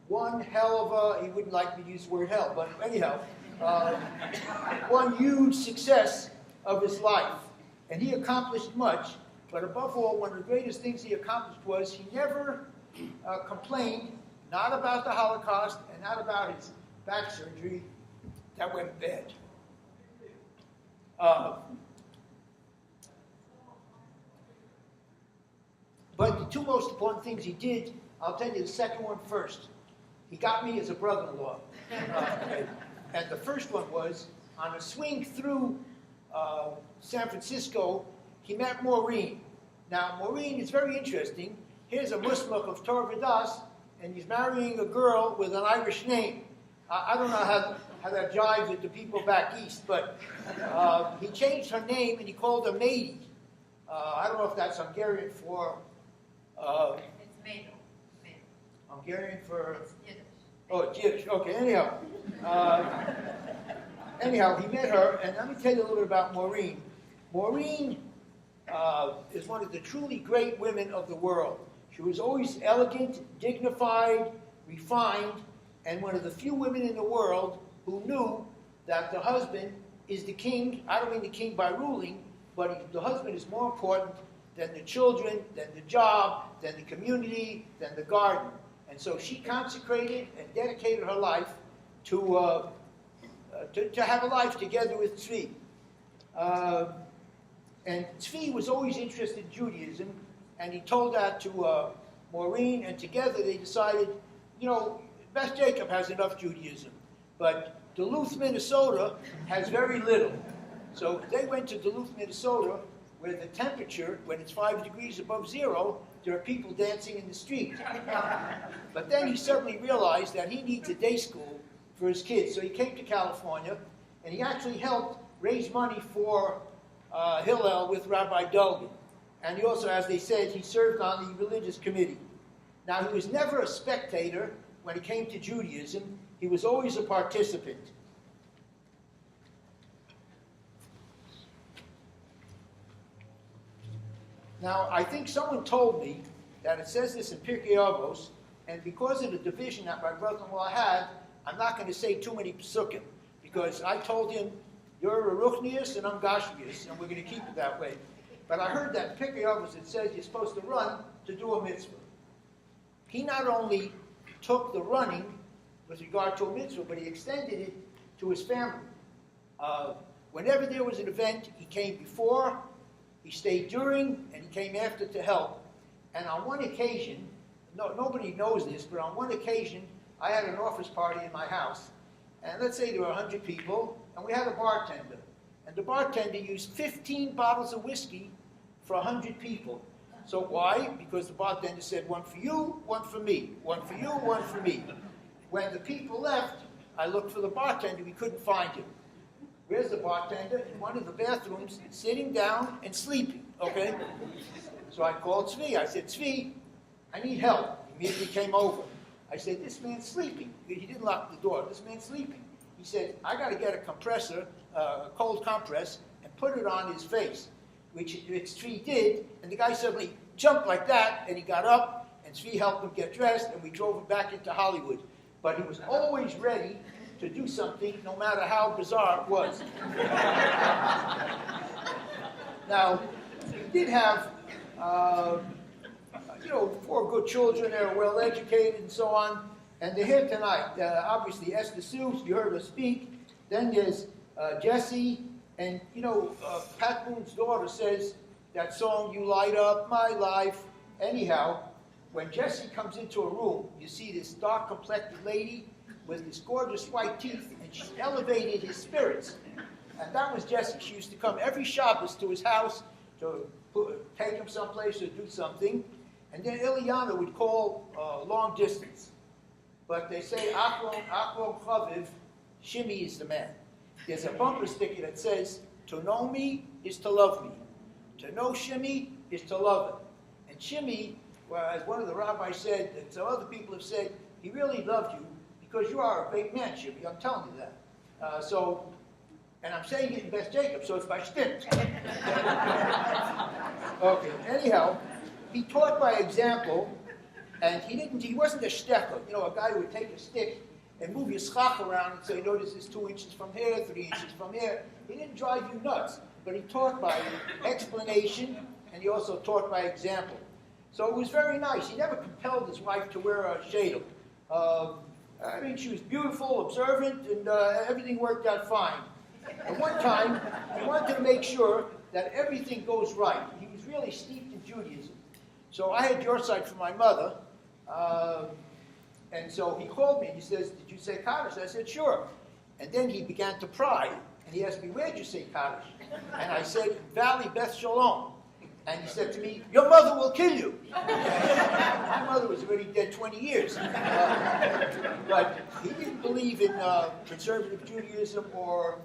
F: one hell of a, he wouldn't like me to use the word hell, but anyhow, one huge success of his life. And he accomplished much, but above all, one of the greatest things he accomplished was he never complained, not about the Holocaust and not about his back surgery that went bad. But the two most important things he did, I'll tell you the second one first. He got me as a brother-in-law. And the first one was, on a swing through San Francisco, he met Maureen. Now, Maureen is very interesting. Here's a Muslim of Torah V'das, and he's marrying a girl with an Irish name. I don't know how that jives with the people back east, but he changed her name and he called her Mady. I don't know if that's Hungarian for...
E: It's Mado.
F: Hungarian for...
E: It's Yiddish.
F: Oh, it's Yiddish. Okay, anyhow. Anyhow, he met her, and let me tell you a little bit about Maureen. Maureen is one of the truly great women of the world. She was always elegant, dignified, refined, and one of the few women in the world who knew that the husband is the king. I don't mean the king by ruling, but the husband is more important than the children, than the job, than the community, than the garden. And so she consecrated and dedicated her life to have a life together with Tzvi. And Tzvi was always interested in Judaism, and he told that to Maureen, and together they decided, you know, Beth Jacob has enough Judaism, but Duluth, Minnesota has very little. So they went to Duluth, Minnesota, where the temperature, when it's 5 degrees above zero, there are people dancing in the street. But then he suddenly realized that he needs a day school for his kids. So he came to California, and he actually helped raise money for Hillel with Rabbi Dolgan. And he also, as they said, he served on the religious committee. Now, he was never a spectator when it came to Judaism. He was always a participant. Now, I think someone told me that it says this in Pirkei Avos, and because of the division that my brother-in-law had, I'm not going to say too many psukim, because I told him, you're a Ruchnius and I'm Gashmius, and we're going to keep it that way. But I heard that in Pirkei Avos it says you're supposed to run to do a mitzvah. He not only took the running with regard to a mitzvah, but he extended it to his family. Whenever there was an event, he came before, he stayed during, and he came after to help. And on one occasion, nobody knows this, but on one occasion, I had an office party in my house. And let's say there were 100 people, and we had a bartender. And the bartender used 15 bottles of whiskey for 100 people. So why? Because the bartender said, one for you, one for me. One for you, one for me. When the people left, I looked for the bartender. We couldn't find him. Where's the bartender? In one of the bathrooms, sitting down and sleeping, okay? So I called Tzvi. I said, Tzvi, I need help. He immediately came over. I said, this man's sleeping. He didn't lock the door. This man's sleeping. He said, I got to get a compressor, a cold compress, and put it on his face, which Tzvi did, and the guy suddenly jumped like that, and he got up, and Tzvi helped him get dressed, and we drove him back into Hollywood. But he was always ready to do something, no matter how bizarre it was. Now, we did have, 4 good children. They were well educated and so on. And they're here tonight. Obviously, Esther Sue, you heard her speak. Then there's Jesse. And, Pat Boone's daughter says that song, You Light Up My Life. Anyhow, when Jesse comes into a room, you see this dark-complected lady with this gorgeous white teeth, and she elevated his spirits. And that was Jesse. She used to come every Shabbos to his house to take him someplace or do something. And then Ilyana would call long distance. But they say, Aklon Chaviv, Shimi is the man. There's a bumper sticker that says, to know me is to love me. To know Shimi is to love him. And Shimi, well, as one of the rabbis said, and some other people have said, he really loved you because you are a great man, Shimi. I'm telling you that. And I'm saying it in Beth Jacob, so it's by shtick. Okay, anyhow, he taught by example, and he wasn't a shtecher, a guy who would take a stick and move your schach around and say, this is 2 inches from here, 3 inches from here. He didn't drive you nuts, but he taught by explanation, and he also taught by example. So it was very nice. He never compelled his wife to wear a shadel. She was beautiful, observant, and everything worked out fine. At one time, he wanted to make sure that everything goes right. He was really steeped in Judaism. So I had your side for my mother, and so he called me and he says, did you say Kaddish? I said, sure. And then he began to pry, and he asked me, where'd you say Kaddish? And I said, Valley Beth Shalom. And he said to me, your mother will kill you. My mother was already dead 20 years. But he didn't believe in conservative Judaism or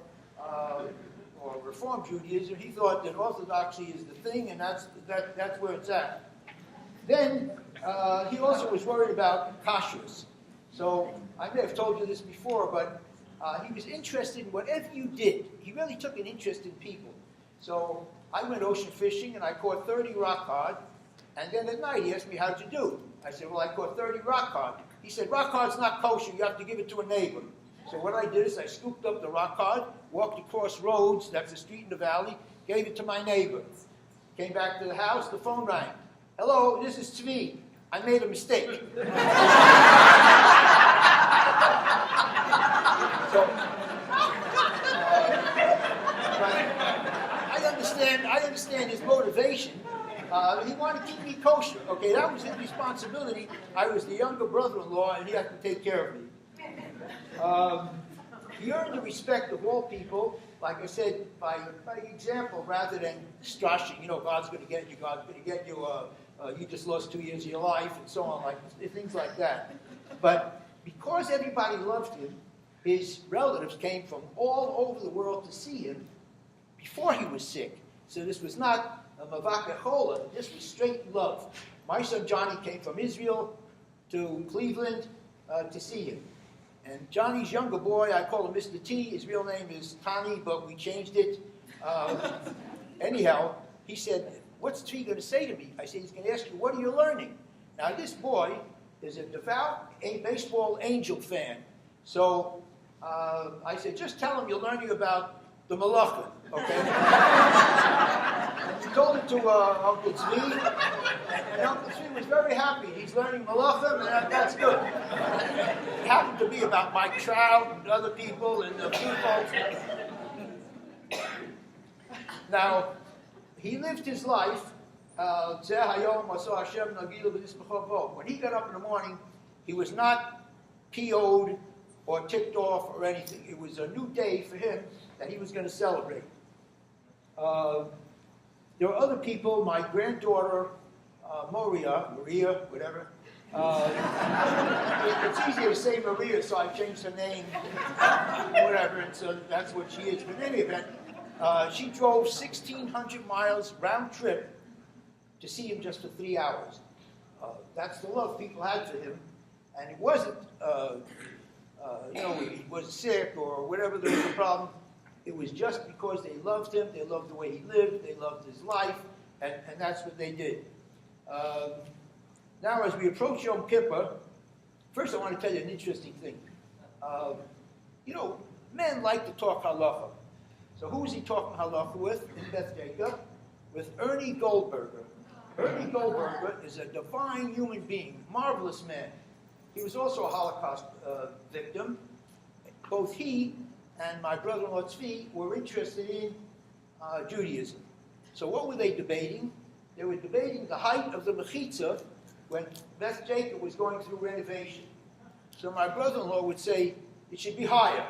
F: Reform Judaism. He thought that Orthodoxy is the thing, and that's where it's at. Then he also was worried about kashrus. So I may have told you this before, but he was interested in whatever you did. He really took an interest in people. So I went ocean fishing, and I caught 30 rock cod. And then at night, he asked me, how'd you do? I said, well, I caught 30 rock cod. He said, rock cod's not kosher. You have to give it to a neighbor. So what I did is I scooped up the rock cod, walked across roads, that's a street in the valley, gave it to my neighbor. Came back to the house, the phone rang. Hello, this is Tzvi. I made a mistake. I understand his motivation. He wanted to keep me kosher. Okay, that was his responsibility. I was the younger brother-in-law, and he had to take care of me. he earned the respect of all people, like I said, by example rather than strashing. God's going to get you, God's going to get you, you just lost 2 years of your life, and so on, things like that. But because everybody loved him, his relatives came from all over the world to see him before he was sick. So this was not a mavaka chola, this was straight love. My son Johnny came from Israel to Cleveland to see him. And Johnny's younger boy, I call him Mr. T. His real name is Tani, but we changed it. Anyhow, he said, "What's Tzvi going to say to me?" I said, "He's going to ask you, what are you learning?" Now, this boy is a devout baseball Angel fan. So I said, "Just tell him you're learning about the Malacha, okay?" And he told it to Uncle Tzvi, and Uncle Tzvi was very happy. He's learning Malacha, and that's good. It happened to be about Mike Trout and other people and the people. Now, he lived his life. When he got up in the morning, he was not PO'd or ticked off or anything. It was a new day for him that he was going to celebrate. There were other people, my granddaughter, Maria, whatever. It's easier to say Maria, so I changed her name, whatever, and so that's what she is. But in any event, she drove 1,600 miles round trip to see him just for 3 hours. That's the love people had for him. And it wasn't, he was sick or whatever, there was a problem. It was just because they loved him, they loved the way he lived, they loved his life, and that's what they did. Now, as we approach Yom Kippur, first I want to tell you an interesting thing. Men like to talk halacha. So who was he talking halacha with in Beth Jacob? With Ernie Goldberger. Ernie Goldberger is a divine human being, marvelous man. He was also a Holocaust victim. Both he and my brother-in-law Tzvi were interested in Judaism. So what were they debating? They were debating the height of the mechitza when Beth Jacob was going through renovation. So my brother-in-law would say, it should be higher.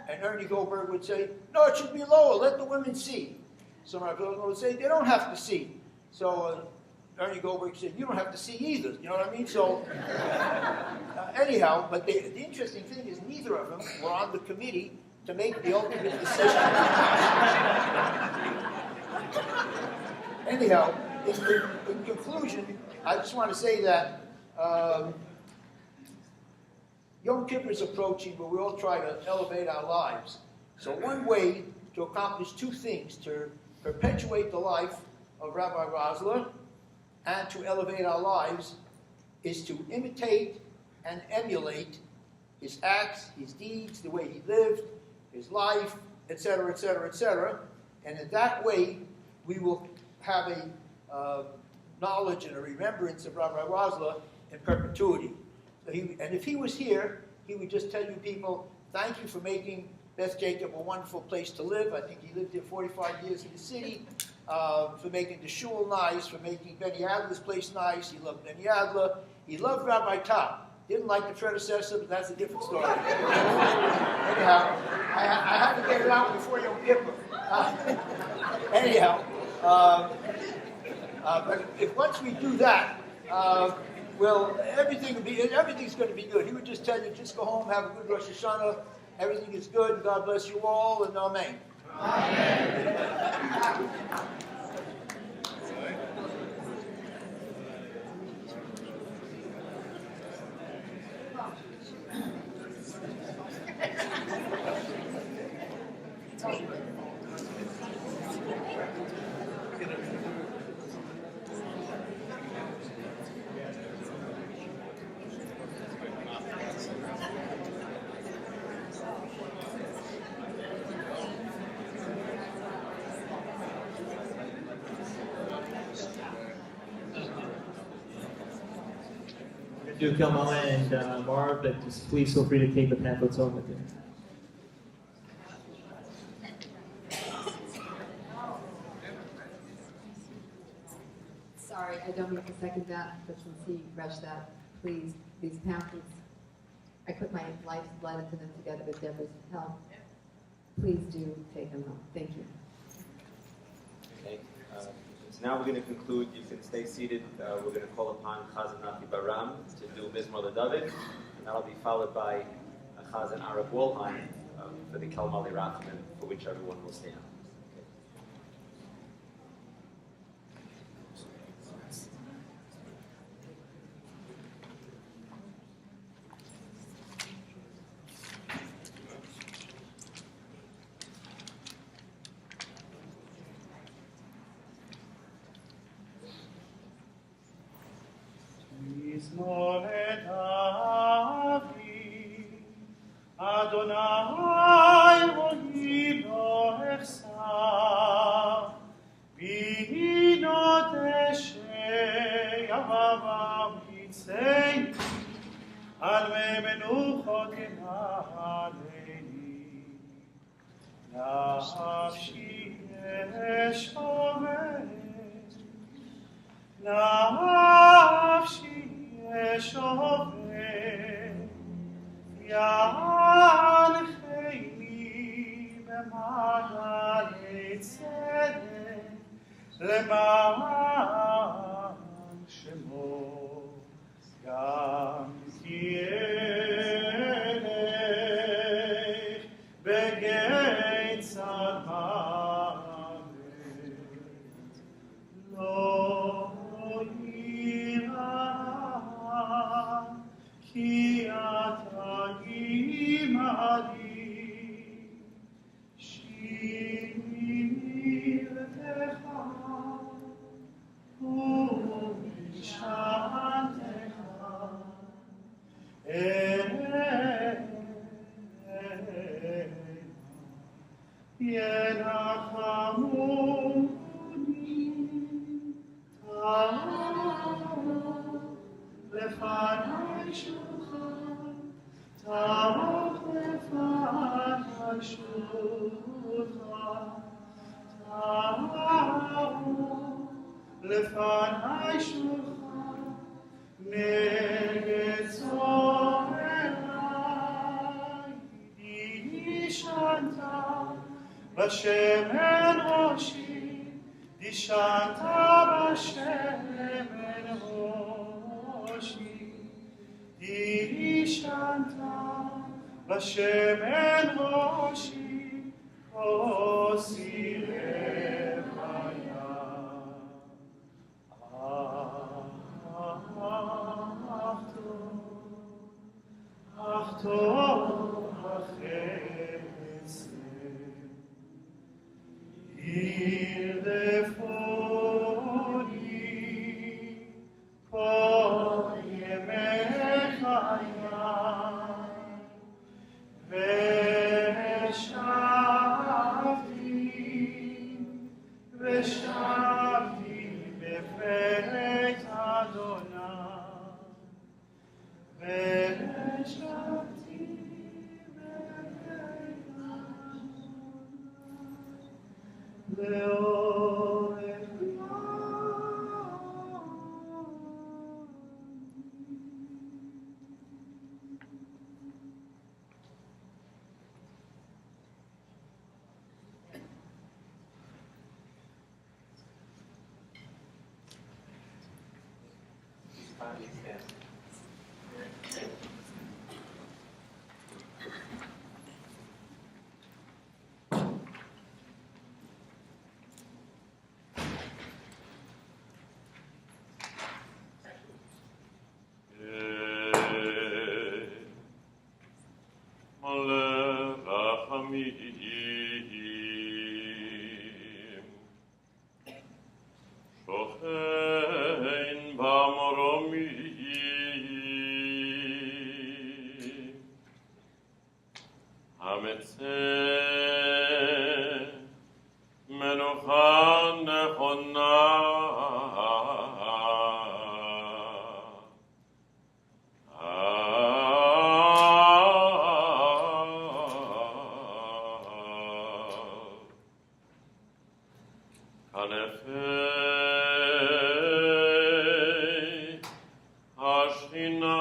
F: And Ernie Goldberg would say, no, it should be lower, let the women see. So my brother-in-law would say, they don't have to see. So Ernie Goldberg said, you don't have to see either. You know what I mean? So anyhow, but the interesting thing is neither of them were on the committee to make the ultimate decision. Anyhow, in conclusion, I just want to say that Yom Kippur is approaching, but we all try to elevate our lives. So one way to accomplish two things, to perpetuate the life of Rabbi Roszler and to elevate our lives, is to imitate and emulate his acts, his deeds, the way he lived, his life, etc., etc., etc. And in that way, we will have a knowledge and a remembrance of Rabbi Roszler in perpetuity. So and if he was here, he would just tell you people, thank you for making Beth Jacob a wonderful place to live. I think he lived here 45 years in the city. For making the shul nice, for making Benny Adler's place nice. He loved Benny Adler. He loved Rabbi Tom. Didn't like the predecessor, but that's a different story. Anyhow, I had to get it out before Yom Kippur. Anyhow, but if once we do that, everything's going to be good. He would just tell you, just go home, have a good Rosh Hashanah. Everything is good. God bless you all, and amen. Amen.
D: Do Kamala and Marv, but just please feel free to take the pamphlets home with you.
E: Sorry, I don't mean to second that, but since he rushed that, please, these pamphlets I put my life's blood into them together with Deborah's help. Please do take them home. Thank you.
G: Okay. So now we're going to conclude. You can stay seated. We're going to call upon Chazan Nati Baram to do Mizmor LeDavid, and that'll be followed by Chazan Arab Wolheim for the Kelmali Rachman, for which everyone will stand.
H: Ashina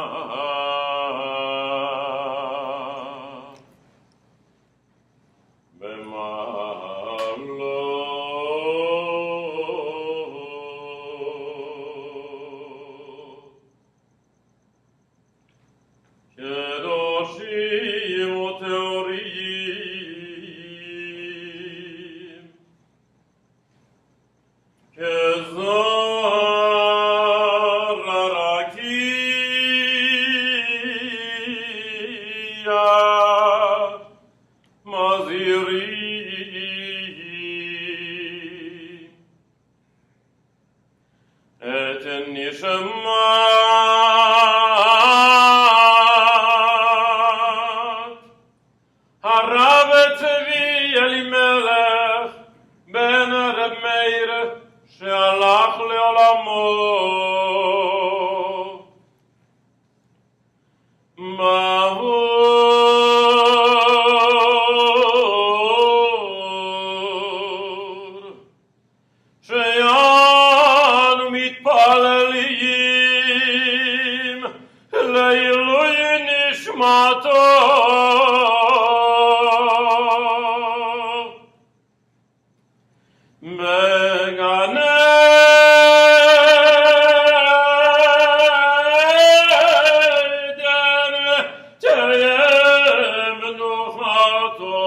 H: הרב צבי אלימלך בן רב מאיר שהלך לעולמו. מהור שאנו מתפללים לעילוי נשמתו בגן עדן תהיה מנוחתו.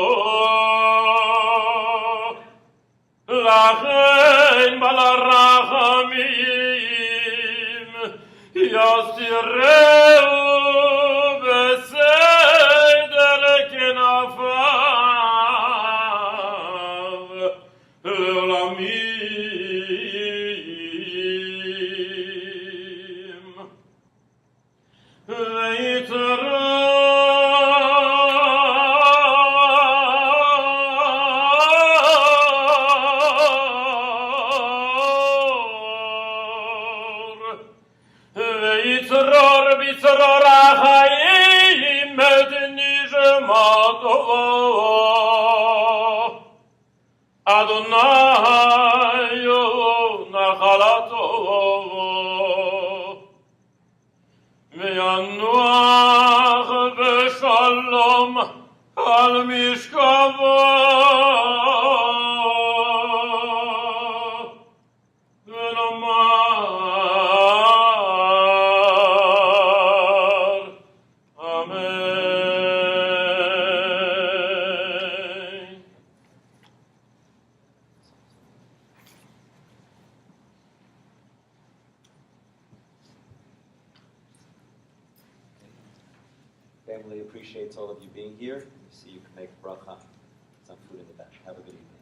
H: לכן בעל הרחמים יסתירהו בסדר כנפיו לעולמים. ויצרור בצרור החיים את נשמתו. אדוני הוא נחלתו וינוח בשלום על משכבו ונאמר אמן.
G: Family appreciates all of you being here. See you can make bracha. Some food in the back. Have a good evening.